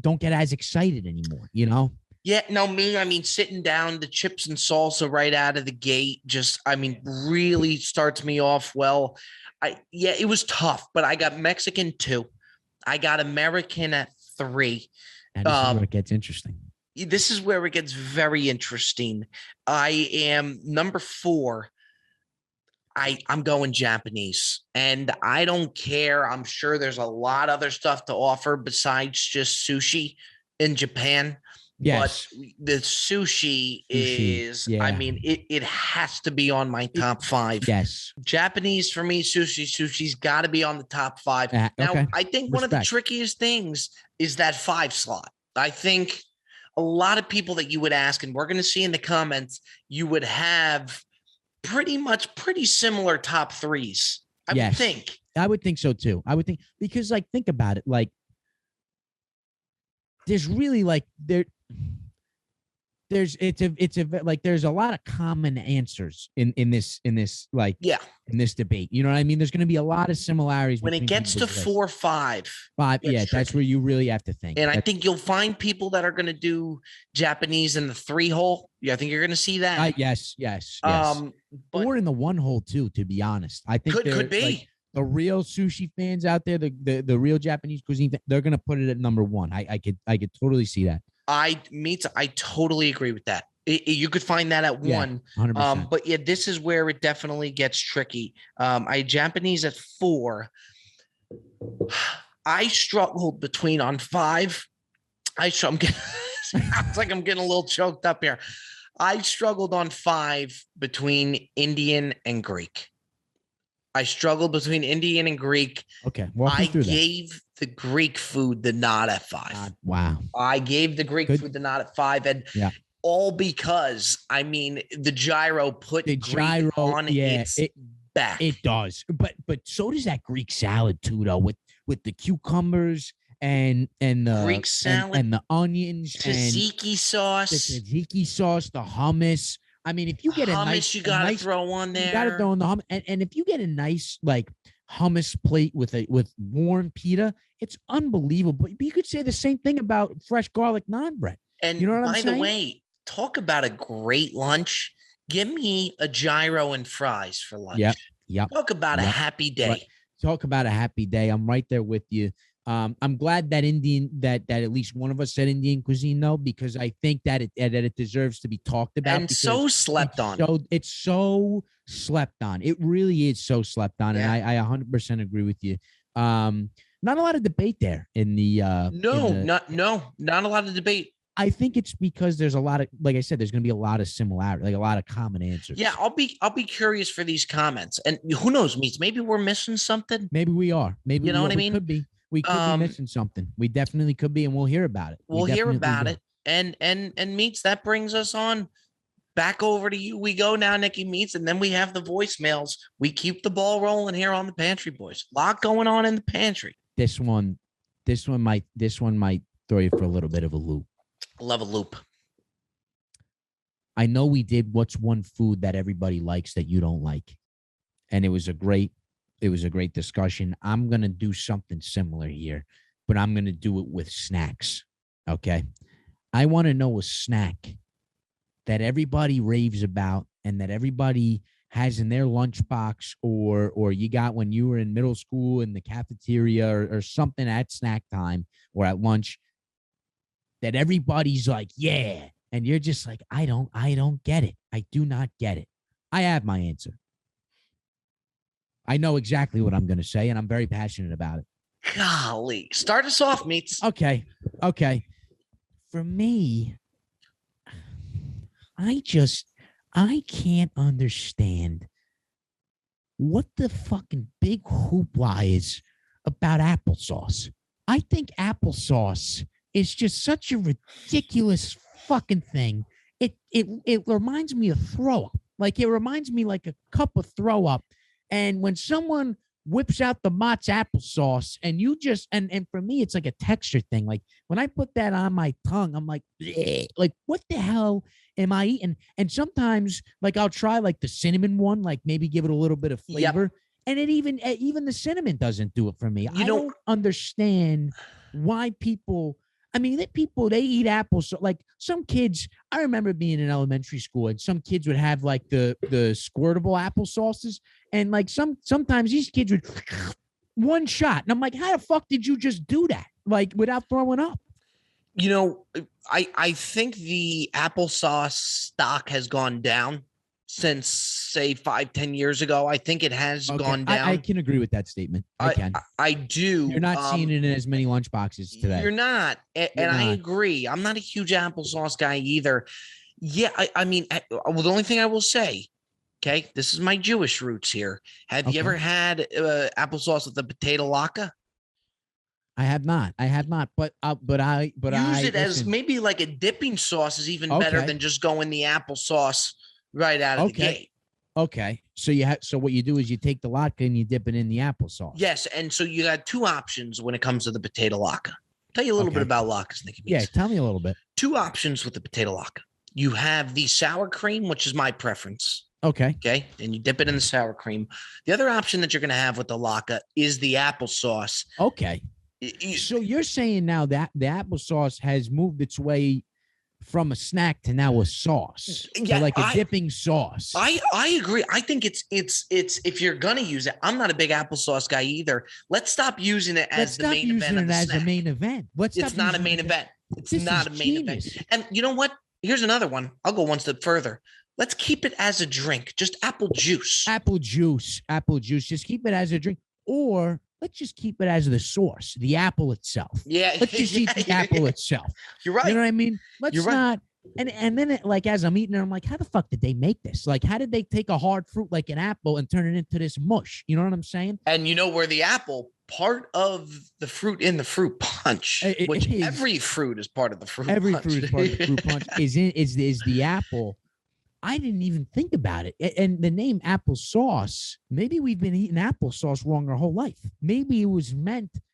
[SPEAKER 2] don't get as excited anymore, you know?
[SPEAKER 1] Yeah, no, me, I mean, sitting down, the chips and salsa right out of the gate, just, I mean, really starts me off well. It was tough, but I got Mexican 2. I got American at 3.
[SPEAKER 2] And this is where it gets interesting.
[SPEAKER 1] This is where it gets very interesting. I am number 4. I'm going Japanese, and I don't care. I'm sure there's a lot of other stuff to offer besides just sushi in Japan.
[SPEAKER 2] Yes.
[SPEAKER 1] But the sushi is,
[SPEAKER 2] yeah.
[SPEAKER 1] I mean, it has to be on my top 5.
[SPEAKER 2] Yes.
[SPEAKER 1] Japanese for me, sushi's got to be on the top 5. Now,
[SPEAKER 2] okay.
[SPEAKER 1] I think one of the trickiest things is that 5 slot. I think a lot of people that you would ask, and we're going to see in the comments, you would have pretty similar top 3s. I would think.
[SPEAKER 2] I would think so too. I would think because like think about it, like there's really like there's a lot of common answers in this like in this debate. You know what I mean? There's going to be a lot of similarities
[SPEAKER 1] when it gets to 4, 5.
[SPEAKER 2] That's where you really have to think.
[SPEAKER 1] And I think you'll find people that are going to do Japanese in the 3 hole. Yeah, I think you're going to see that.
[SPEAKER 2] Yes. Or in the 1 hole too. To be honest, I think
[SPEAKER 1] could be.
[SPEAKER 2] Like, the real sushi fans out there, the real Japanese cuisine, they're going to put it at number 1. I could totally see that.
[SPEAKER 1] I totally agree with that. You could find that at 1.
[SPEAKER 2] 100%.
[SPEAKER 1] But yeah, this is where it definitely gets tricky. I Japanese at 4. I struggled between on 5. Sounds like I'm getting a little choked up here. I struggled on 5 between Indian and Greek. I struggled between Indian and Greek.
[SPEAKER 2] Okay.
[SPEAKER 1] I gave the Greek food the nod at 5.
[SPEAKER 2] Wow.
[SPEAKER 1] I gave the Greek food the nod at 5. And all because, I mean, the gyro put the gyro on its back.
[SPEAKER 2] It does. But so does that Greek salad too, though, with the cucumbers and the
[SPEAKER 1] Greek salad
[SPEAKER 2] and the onions,
[SPEAKER 1] tzatziki sauce,
[SPEAKER 2] the hummus. I mean, if you get
[SPEAKER 1] hummus,
[SPEAKER 2] a nice,
[SPEAKER 1] you gotta throw on there.
[SPEAKER 2] You gotta throw in the hummus, and if you get a nice like hummus plate with warm pita, it's unbelievable. But you could say the same thing about fresh garlic naan bread.
[SPEAKER 1] And
[SPEAKER 2] you know what I'm saying?
[SPEAKER 1] By the way, talk about a great lunch. Give me a gyro and fries for lunch.
[SPEAKER 2] Yep.
[SPEAKER 1] Talk about a happy day.
[SPEAKER 2] Right. Talk about a happy day. I'm right there with you. I'm glad that that at least one of us said Indian cuisine, though, because I think that it deserves to be talked about.
[SPEAKER 1] And so slept on.
[SPEAKER 2] It's so slept on. It really is so slept on. And I 100% agree with you. Not a lot of debate there in the
[SPEAKER 1] not a lot of debate.
[SPEAKER 2] I think it's because there's a lot of, like I said, there's going to be a lot of similarity, like a lot of common answers.
[SPEAKER 1] Yeah, I'll be curious for these comments. And who knows, Meats, maybe we're missing something.
[SPEAKER 2] Maybe we are. Maybe
[SPEAKER 1] you know what I mean?
[SPEAKER 2] Could be. We could be missing something. We definitely could be, and we'll hear about it.
[SPEAKER 1] We'll hear about it. And Meats, that brings us on back over to you. We go now, Nikki Meats, and then we have the voicemails. We keep the ball rolling here on the Pantry Boys. A lot going on in the pantry.
[SPEAKER 2] This one might throw you for a little bit of a loop.
[SPEAKER 1] Love a loop.
[SPEAKER 2] I know we did what's one food that everybody likes that you don't like. And it was a great discussion. I'm going to do something similar here, but I'm going to do it with snacks. Okay. I want to know a snack that everybody raves about and that everybody has in their lunchbox or you got when you were in middle school in the cafeteria or something at snack time or at lunch that everybody's like, yeah. And you're just like, I don't get it. I do not get it. I have my answer. I know exactly what I'm going to say, and I'm very passionate about it.
[SPEAKER 1] Golly. Start us off, Meats.
[SPEAKER 2] Okay. For me, I can't understand what the fucking big hoopla is about applesauce. I think applesauce is just such a ridiculous fucking thing. It reminds me of throw up. Like it reminds me like a cup of throw up. And when someone whips out the Mott's applesauce, and you just and for me, it's like a texture thing. Like when I put that on my tongue, I'm like, bleh, like what the hell am I eating? And sometimes, like I'll try like the cinnamon one, like maybe give it a little bit of flavor,
[SPEAKER 1] Yep.
[SPEAKER 2] and it even the cinnamon doesn't do it for me.
[SPEAKER 1] You
[SPEAKER 2] I don't understand why people. I mean, they eat apples. So, like some kids, I remember being in elementary school, and some kids would have like the squirtable applesauces, and like sometimes these kids would one shot, and I'm like, how the fuck did you just do that? Like without throwing up?
[SPEAKER 1] You know, I think the applesauce stock has gone down since say 5-10 years ago. I think it has gone down.
[SPEAKER 2] I can agree with that statement. I can.
[SPEAKER 1] I do.
[SPEAKER 2] You're not seeing it in as many lunchboxes today.
[SPEAKER 1] You're not. And I agree. I'm not a huge applesauce guy either. Yeah. I mean, well, the only thing I will say, okay, this is my Jewish roots here. Have you ever had applesauce with a potato latke?
[SPEAKER 2] I have not. But
[SPEAKER 1] use it as maybe like a dipping sauce is even better than just going the applesauce right out of the gate.
[SPEAKER 2] Okay. So what you do is you take the latke and you dip it in the applesauce.
[SPEAKER 1] Yes, and so you got two options when it comes to the potato latke. Tell you a little bit about latkes, Nicky.
[SPEAKER 2] Yeah, tell me a little bit.
[SPEAKER 1] Two options with the potato latke. You have the sour cream, which is my preference.
[SPEAKER 2] Okay.
[SPEAKER 1] Okay. And you dip it in the sour cream. The other option that you're going to have with the latke is the applesauce.
[SPEAKER 2] Okay. So you're saying now that the applesauce has moved its way from a snack to now a sauce, so like a dipping sauce.
[SPEAKER 1] I agree. I think it's if you're gonna use it, I'm not a big applesauce guy either. Let's stop using it as the main event of the snack.
[SPEAKER 2] It's
[SPEAKER 1] not a main event. It's not a main event. And you know what? Here's another one. I'll go one step further. Let's keep it as a drink, just apple juice.
[SPEAKER 2] Apple juice. Just keep it as a drink, or let's just keep it as the sauce, the apple itself.
[SPEAKER 1] Yeah.
[SPEAKER 2] Let's just eat the apple itself.
[SPEAKER 1] You're right.
[SPEAKER 2] You know what I mean? Let's not. And then like as I'm eating it, I'm like, how the fuck did they make this? Like, how did they take a hard fruit like an apple and turn it into this mush? You know what I'm saying?
[SPEAKER 1] And you know where the apple, part of the fruit in the fruit punch, which every fruit is part of the fruit punch.
[SPEAKER 2] Every fruit is part of the fruit punch is the apple. I didn't even think about it. And the name applesauce, maybe we've been eating applesauce wrong our whole life. Maybe it was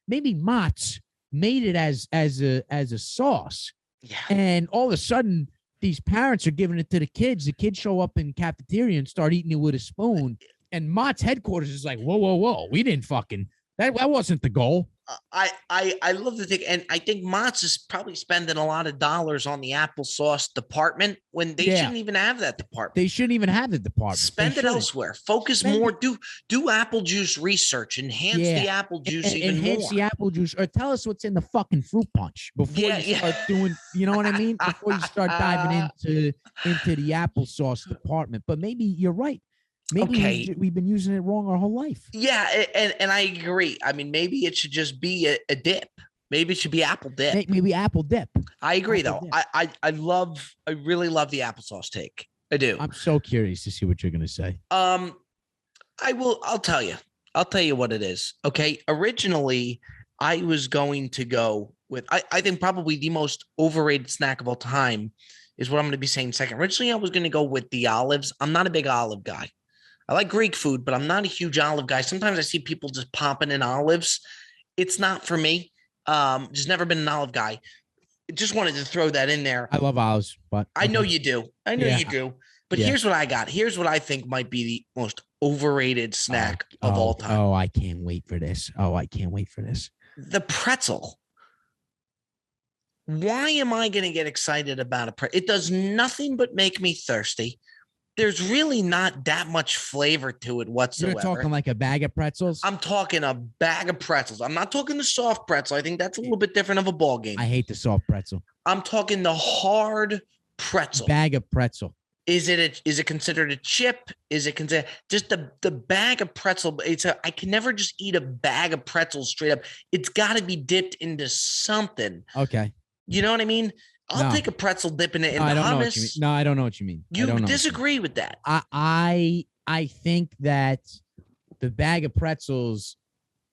[SPEAKER 2] maybe Mott's made it as a sauce.
[SPEAKER 1] Yeah.
[SPEAKER 2] And all of a sudden, these parents are giving it to the kids. The kids show up in the cafeteria and start eating it with a spoon. And Mott's headquarters is like, whoa. We didn't fucking, that wasn't the goal.
[SPEAKER 1] I love the thing, and I think Mott's is probably spending a lot of dollars on the applesauce department when they shouldn't even have that department.
[SPEAKER 2] They shouldn't even have the department.
[SPEAKER 1] Spend it elsewhere. Focus more. Do apple juice research. Enhance the apple juice even more.
[SPEAKER 2] Enhance the apple juice, or tell us what's in the fucking fruit punch before you start doing. You know what I mean? Before you start diving into the applesauce department. But maybe you're right. Maybe we've been using it wrong our whole life.
[SPEAKER 1] Yeah, and I agree. I mean, maybe it should just be a dip. Maybe it should be apple dip.
[SPEAKER 2] Maybe apple dip.
[SPEAKER 1] I agree, though. I really love the applesauce take. I do.
[SPEAKER 2] I'm so curious to see what you're gonna say.
[SPEAKER 1] I'll tell you. I'll tell you what it is. Okay. Originally, I was going to go with I think probably the most overrated snack of all time is what I'm going to be saying second. Originally, I was going to go with the olives. I'm not a big olive guy. I like Greek food, but I'm not a huge olive guy. Sometimes I see people just popping in olives. It's not for me. Just never been an olive guy. Just wanted to throw that in there.
[SPEAKER 2] I love olives, but
[SPEAKER 1] I know you do. You do. But here's what I got. Here's what I think might be the most overrated snack of all time.
[SPEAKER 2] Oh, I can't wait for this.
[SPEAKER 1] The pretzel. Why am I going to get excited about a pretzel? It does nothing but make me thirsty. There's really not that much flavor to it whatsoever.
[SPEAKER 2] You're talking like a bag of pretzels?
[SPEAKER 1] I'm talking a bag of pretzels. I'm not talking the soft pretzel. I think that's a little bit different of a ball game.
[SPEAKER 2] I hate the soft pretzel.
[SPEAKER 1] I'm talking the hard pretzel.
[SPEAKER 2] Bag of pretzel.
[SPEAKER 1] Is it considered a chip? Is it considered just the bag of pretzel? I can never just eat a bag of pretzels straight up. It's got to be dipped into something.
[SPEAKER 2] Okay.
[SPEAKER 1] You know what I mean? I'll take a pretzel, dipping it in the hummus.
[SPEAKER 2] No, I don't know what you mean.
[SPEAKER 1] You disagree with that?
[SPEAKER 2] I think that the bag of pretzels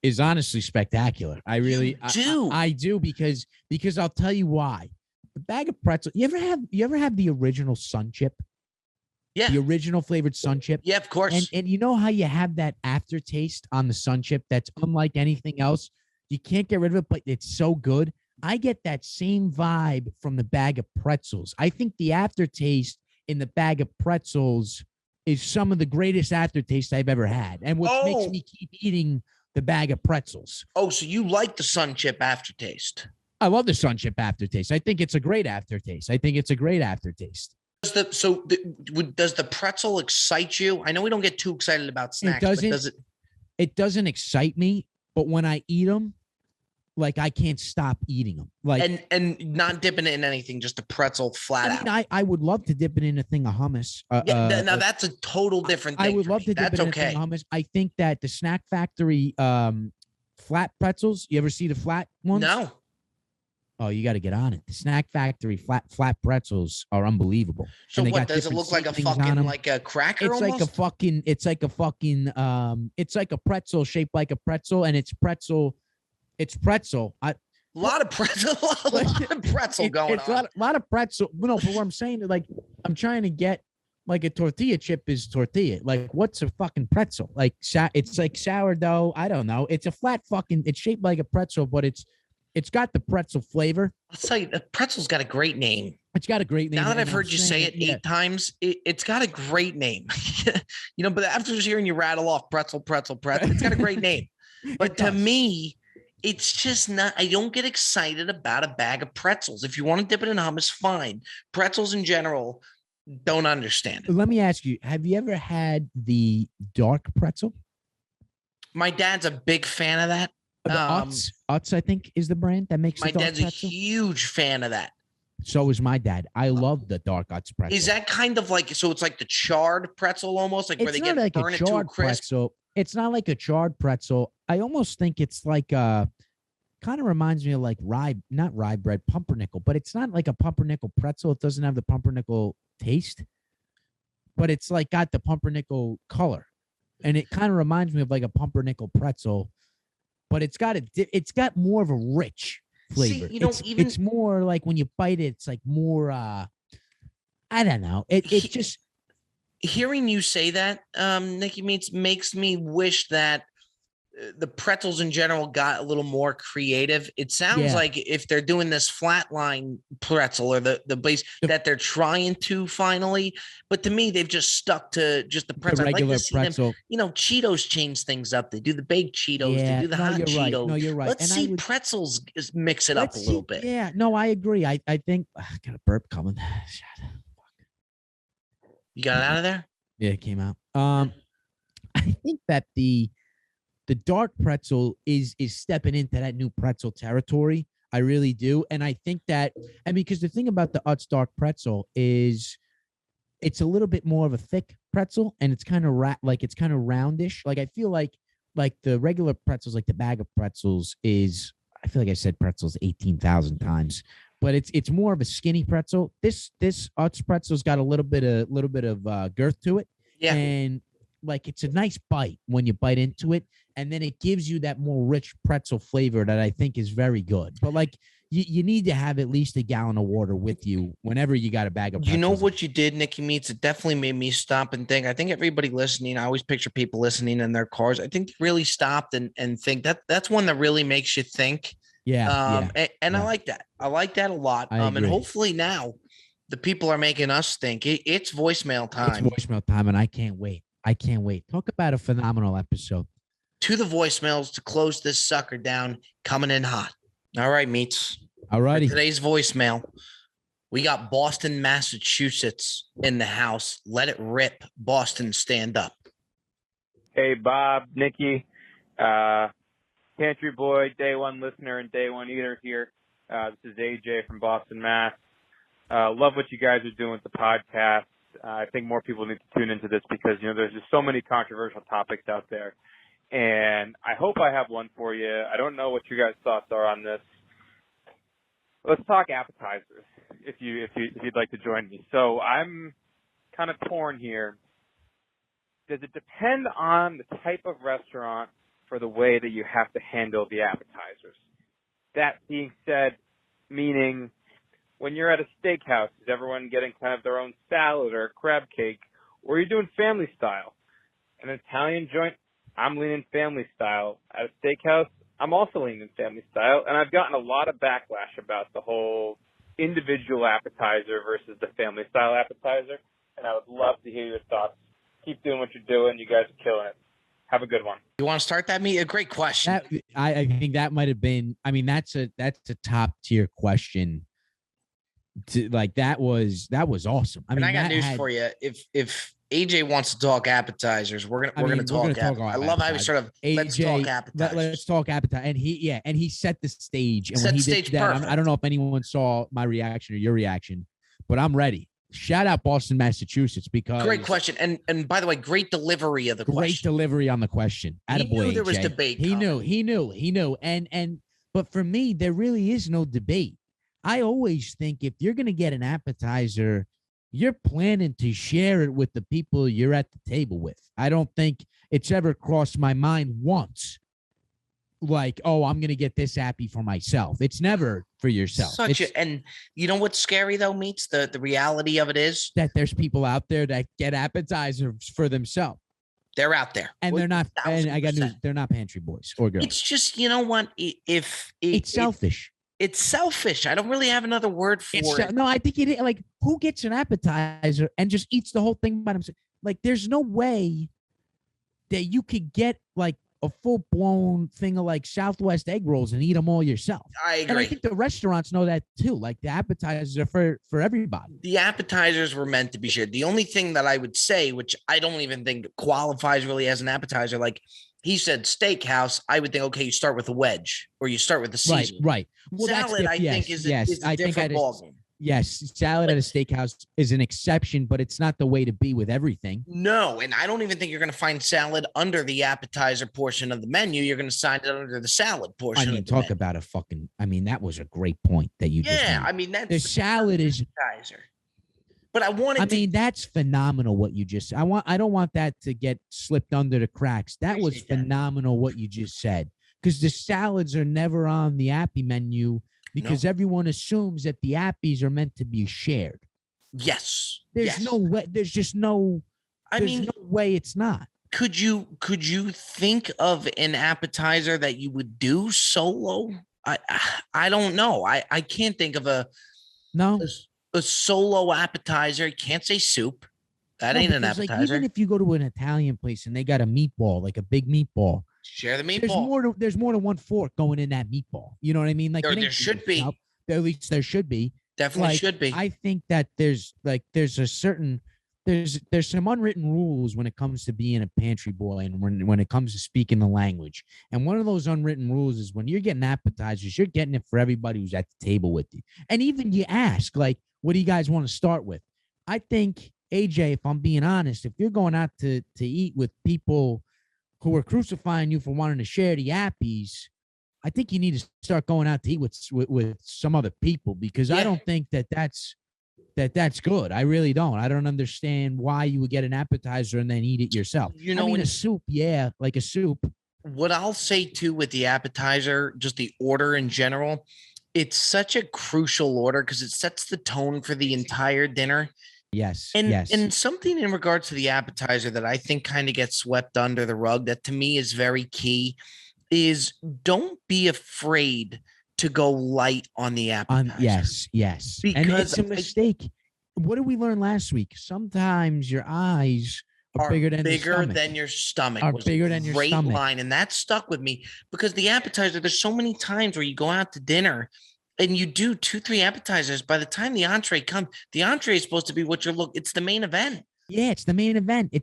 [SPEAKER 2] is honestly spectacular. I really do. I do because I'll tell you why. The bag of pretzels. You ever have the original Sun Chip?
[SPEAKER 1] Yeah.
[SPEAKER 2] The original flavored sun chip.
[SPEAKER 1] Yeah, of course.
[SPEAKER 2] And you know how you have that aftertaste on the sun chip that's unlike anything else? You can't get rid of it, but it's so good. I get that same vibe from the bag of pretzels. I think the aftertaste in the bag of pretzels is some of the greatest aftertaste I've ever had, and what makes me keep eating the bag of pretzels.
[SPEAKER 1] Oh, so you like the sun chip aftertaste?
[SPEAKER 2] I love the sun chip aftertaste. I think it's a great aftertaste.
[SPEAKER 1] Does the pretzel excite you? I know we don't get too excited about snacks, but does it?
[SPEAKER 2] It doesn't excite me, but when I eat them, like I can't stop eating them. Like
[SPEAKER 1] and not dipping it in anything, just a pretzel flat out.
[SPEAKER 2] I would love to dip it in a thing of hummus.
[SPEAKER 1] Now that's a total different thing.
[SPEAKER 2] I would love to dip it in a thing of hummus. I think that the Snack Factory flat pretzels. You ever see the flat ones?
[SPEAKER 1] No.
[SPEAKER 2] Oh, you got to get on it. The Snack Factory flat pretzels are unbelievable.
[SPEAKER 1] So what does it look like? A fucking like a cracker?
[SPEAKER 2] It's
[SPEAKER 1] almost?
[SPEAKER 2] it's like a pretzel shaped like a pretzel, and it's pretzel. It's pretzel.
[SPEAKER 1] A lot of pretzel going on.
[SPEAKER 2] A lot of pretzel. No, but what I'm saying is, like, I'm trying to get like a tortilla chip is tortilla. Like, what's a fucking pretzel? Like, it's like sourdough. I don't know. It's a flat fucking. It's shaped like a pretzel, but it's got the pretzel flavor.
[SPEAKER 1] I'll tell you, the pretzel's got a great name.
[SPEAKER 2] It's got a great name.
[SPEAKER 1] Now that I've heard you say it 8 times, it's got a great name. But after just hearing you rattle off pretzel, it's got a great name. But to me, it's just not, I don't get excited about a bag of pretzels. If you want to dip it in hummus, fine. Pretzels in general, don't understand it.
[SPEAKER 2] Let me ask you, have you ever had the dark pretzel?
[SPEAKER 1] My dad's a big fan of that.
[SPEAKER 2] Utz, I think, is the brand that makes
[SPEAKER 1] my dad's pretzel. A huge fan of that.
[SPEAKER 2] So is my dad. I love the dark Utz pretzel.
[SPEAKER 1] Is that kind of like, so it's like the charred pretzel almost, like where they get
[SPEAKER 2] like
[SPEAKER 1] burn it to a crisp?
[SPEAKER 2] Pretzel. It's not like a charred pretzel. I almost think it's like kind of reminds me of like not rye bread, pumpernickel, but it's not like a pumpernickel pretzel. It doesn't have the pumpernickel taste, but it's like got the pumpernickel color, and it kind of reminds me of like a pumpernickel pretzel, but it's got more of a rich flavor. See, it's more like when you bite it, it's like more I don't know. It just
[SPEAKER 1] hearing you say that, Nikki Meats, makes me wish that the pretzels in general got a little more creative. It sounds like if they're doing this flatline pretzel or the base that they're trying to finally, but to me, they've just stuck to just the pretzel.
[SPEAKER 2] The regular pretzel.
[SPEAKER 1] Them, Cheetos change things up. They do the baked Cheetos. They do the hot Cheetos. Right.
[SPEAKER 2] No, you're right.
[SPEAKER 1] Let's see pretzels mix it up a little bit.
[SPEAKER 2] Yeah, no, I agree. I think I got a burp coming.
[SPEAKER 1] You got it out of there?
[SPEAKER 2] Yeah, it came out. I think that the dark pretzel is stepping into that new pretzel territory. I really do. And I think that, because the thing about the Utz dark pretzel is it's a little bit more of a thick pretzel, and it's kind of it's kind of roundish. Like I feel like the regular pretzels, like the bag of pretzels is, I feel like I said pretzels 18,000 times, but it's more of a skinny pretzel. This Utz pretzel's got a little bit of girth to it.
[SPEAKER 1] Yeah.
[SPEAKER 2] And like it's a nice bite when you bite into it, and then it gives you that more rich pretzel flavor that I think is very good. But like you need to have at least a gallon of water with you whenever you got a bag of pretzels.
[SPEAKER 1] You know what you did, Nikki Meats? It definitely made me stop and think. I think everybody listening, I always picture people listening in their cars. I think they really stopped and think that's one that really makes you think.
[SPEAKER 2] Yeah.
[SPEAKER 1] And I like that. I like that a lot. And hopefully now the people are making us think. It's voicemail time.
[SPEAKER 2] It's voicemail time, and I can't wait. Talk about a phenomenal episode.
[SPEAKER 1] To the voicemails to close this sucker down, coming in hot. All right, Meats.
[SPEAKER 2] All righty.
[SPEAKER 1] Today's voicemail, we got Boston, Massachusetts in the house. Let it rip. Boston, stand up.
[SPEAKER 4] Hey, Bob, Nikki, Pantry Boy, day one listener and day one eater here. This is AJ from Boston, Mass. Love what you guys are doing with the podcast. I think more people need to tune into this because, there's just so many controversial topics out there. And I hope I have one for you. I don't know what your guys' thoughts are on this. Let's talk appetizers, if you'd like to join me. So I'm kind of torn here. Does it depend on the type of restaurant for the way that you have to handle the appetizers? That being said, meaning when you're at a steakhouse, is everyone getting kind of their own salad or crab cake? or you're doing family style. An Italian joint, I'm leaning family style. At a steakhouse, I'm also leaning family style. And I've gotten a lot of backlash about the whole individual appetizer versus the family style appetizer. And I would love to hear your thoughts. Keep doing what you're doing. You guys are killing it. Have a good one.
[SPEAKER 1] You want to start that, me? A great question.
[SPEAKER 2] I think that might have been. I mean, that's a top tier question. That was awesome. I mean,
[SPEAKER 1] I got news for you. If AJ wants to talk appetizers, we're gonna talk. I love how we sort of let's talk appetizers.
[SPEAKER 2] Let's talk appetizers. And he set the stage. And
[SPEAKER 1] set
[SPEAKER 2] when he
[SPEAKER 1] stage
[SPEAKER 2] did that, I don't know if anyone saw my reaction or your reaction, but I'm ready. Shout out Boston, Massachusetts, because
[SPEAKER 1] great question. And by the way, great delivery of the question.
[SPEAKER 2] Great delivery on the question.
[SPEAKER 1] He knew there was debate.
[SPEAKER 2] He knew. But for me, there really is no debate. I always think if you're going to get an appetizer, you're planning to share it with the people you're at the table with. I don't think it's ever crossed my mind once. Like, oh, I'm going to get this appy for myself. It's never for yourself.
[SPEAKER 1] And you know what's scary though, Meats? The reality of it is
[SPEAKER 2] that there's people out there that get appetizers for themselves.
[SPEAKER 1] They're out there.
[SPEAKER 2] And they're not, and I got news, they're not pantry boys or girls.
[SPEAKER 1] It's just, you know what?
[SPEAKER 2] It's selfish.
[SPEAKER 1] It's selfish. I don't really have another word for it.
[SPEAKER 2] No, I think it is. Like, who gets an appetizer and just eats the whole thing by himself? Like, there's no way that you could get like a full-blown thing of like Southwest egg rolls and eat them all yourself.
[SPEAKER 1] I agree.
[SPEAKER 2] And I think the restaurants know that too. Like, the appetizers are for everybody.
[SPEAKER 1] The appetizers were meant to be shared. The only thing that I would say, which I don't even think qualifies really as an appetizer, like he said steakhouse, I would think, okay, you start with a wedge or you start with the seasoning.
[SPEAKER 2] Right. Well,
[SPEAKER 1] salad, I think, is a different ballgame.
[SPEAKER 2] Yes, salad at a steakhouse is an exception, but it's not the way to be with everything.
[SPEAKER 1] No, and I don't even think you're going to find salad under the appetizer portion of the menu. You're going to find it under the salad portion.
[SPEAKER 2] Talk about a fucking. I mean, that was a great point that you just made.
[SPEAKER 1] I mean, that's
[SPEAKER 2] the salad is
[SPEAKER 1] appetizer. But I wanted.
[SPEAKER 2] I mean, that's phenomenal. What you just. I don't want that to get slipped under the cracks. That was phenomenal. What you just said, because the salads are never on the appy menu. Because everyone assumes that the appies are meant to be shared.
[SPEAKER 1] Yes.
[SPEAKER 2] There's no way. There's just no. No way it's not.
[SPEAKER 1] Could you think of an appetizer that you would do solo? I don't know. I can't think of a solo appetizer. You can't say soup. That ain't an appetizer.
[SPEAKER 2] Like, even if you go to an Italian place and they got a meatball, like a big meatball.
[SPEAKER 1] Share the meatball.
[SPEAKER 2] There's more than one fork going in that meatball. You know what I mean? Like,
[SPEAKER 1] there should be.
[SPEAKER 2] At least there should be.
[SPEAKER 1] Definitely should be.
[SPEAKER 2] I think that there's a certain there's some unwritten rules when it comes to being a pantry boy and when it comes to speaking the language. And one of those unwritten rules is when you're getting appetizers, you're getting it for everybody who's at the table with you. And even you ask, like, what do you guys want to start with? I think, AJ, if I'm being honest, if you're going out to eat with people who are crucifying you for wanting to share the appies, I think you need to start going out to eat with some other people, because I don't think that's good. I really don't. I don't understand why you would get an appetizer and then eat it yourself.
[SPEAKER 1] You know,
[SPEAKER 2] I mean, a soup, like a soup.
[SPEAKER 1] What I'll say too with the appetizer, just the order in general, it's such a crucial order because it sets the tone for the entire dinner.
[SPEAKER 2] Yes.
[SPEAKER 1] And something in regards to the appetizer that I think kind of gets swept under the rug that to me is very key is don't be afraid to go light on the appetizer.
[SPEAKER 2] Yes.
[SPEAKER 1] Because
[SPEAKER 2] and it's a mistake. What did we learn last week? Sometimes your eyes are bigger than
[SPEAKER 1] your stomach.
[SPEAKER 2] Are bigger than your stomach.
[SPEAKER 1] Great line, and that stuck with me because the appetizer. There's so many times where you go out to dinner and you do 2-3 appetizers. By the time the entree comes, the entree is supposed to be what it's the main event.
[SPEAKER 2] Yeah, it's the main event.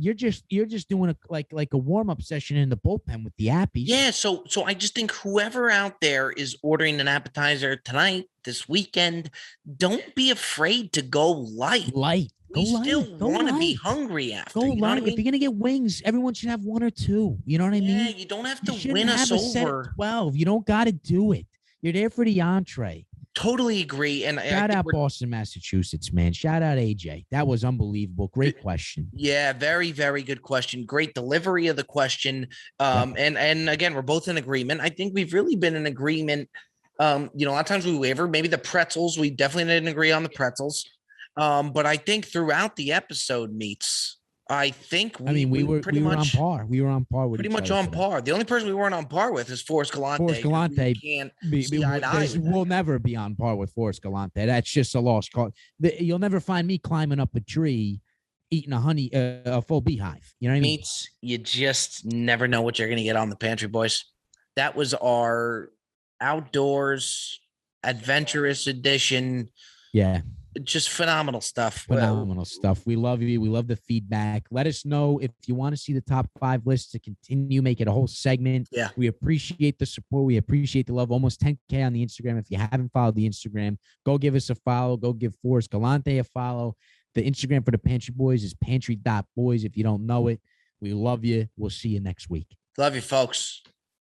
[SPEAKER 2] You're just doing a warm-up session in the bullpen with the appies.
[SPEAKER 1] Yeah, so I just think whoever out there is ordering an appetizer tonight, this weekend, don't be afraid to go light. We still want to be hungry after.
[SPEAKER 2] Go
[SPEAKER 1] light.
[SPEAKER 2] I mean? If you're gonna get wings, everyone should have 1 or 2. You know what I mean?
[SPEAKER 1] Yeah, you don't have to win us over.
[SPEAKER 2] 12. You don't got to do it. You're there for the entree.
[SPEAKER 1] Totally agree. And
[SPEAKER 2] shout out Boston, Massachusetts, man. Shout out AJ. That was unbelievable. Great question.
[SPEAKER 1] Yeah, very, very good question. Great delivery of the question. And again, we're both in agreement. I think we've really been in agreement. A lot of times we waver. Maybe the pretzels, we definitely didn't agree on the pretzels. But I think throughout the episode, Meats, I think
[SPEAKER 2] I mean, we were on par. We were on par with
[SPEAKER 1] pretty
[SPEAKER 2] each
[SPEAKER 1] much
[SPEAKER 2] other
[SPEAKER 1] on
[SPEAKER 2] today.
[SPEAKER 1] par. The only person we weren't on par with is Forrest Galante.
[SPEAKER 2] Forrest Galante,
[SPEAKER 1] We can't see eye to eye with that
[SPEAKER 2] we'll
[SPEAKER 1] guy.
[SPEAKER 2] never be on par with Forrest Galante. That's just a lost cause. You'll never find me climbing up a tree, eating a full beehive. You know what I mean?
[SPEAKER 1] Meats, you just never know what you're going to get on the Pantry, boys. That was our outdoors adventurous edition.
[SPEAKER 2] Yeah.
[SPEAKER 1] Just phenomenal stuff.
[SPEAKER 2] Phenomenal stuff. We love you. We love the feedback. Let us know if you want to see the top 5 lists to continue, make it a whole segment.
[SPEAKER 1] Yeah.
[SPEAKER 2] We appreciate the support. We appreciate the love. Almost 10K on the Instagram. If you haven't followed the Instagram, go give us a follow. Go give Forrest Galante a follow. The Instagram for the Pantry Boys is pantry.boys. If you don't know it, we love you. We'll see you next week.
[SPEAKER 1] Love you, folks.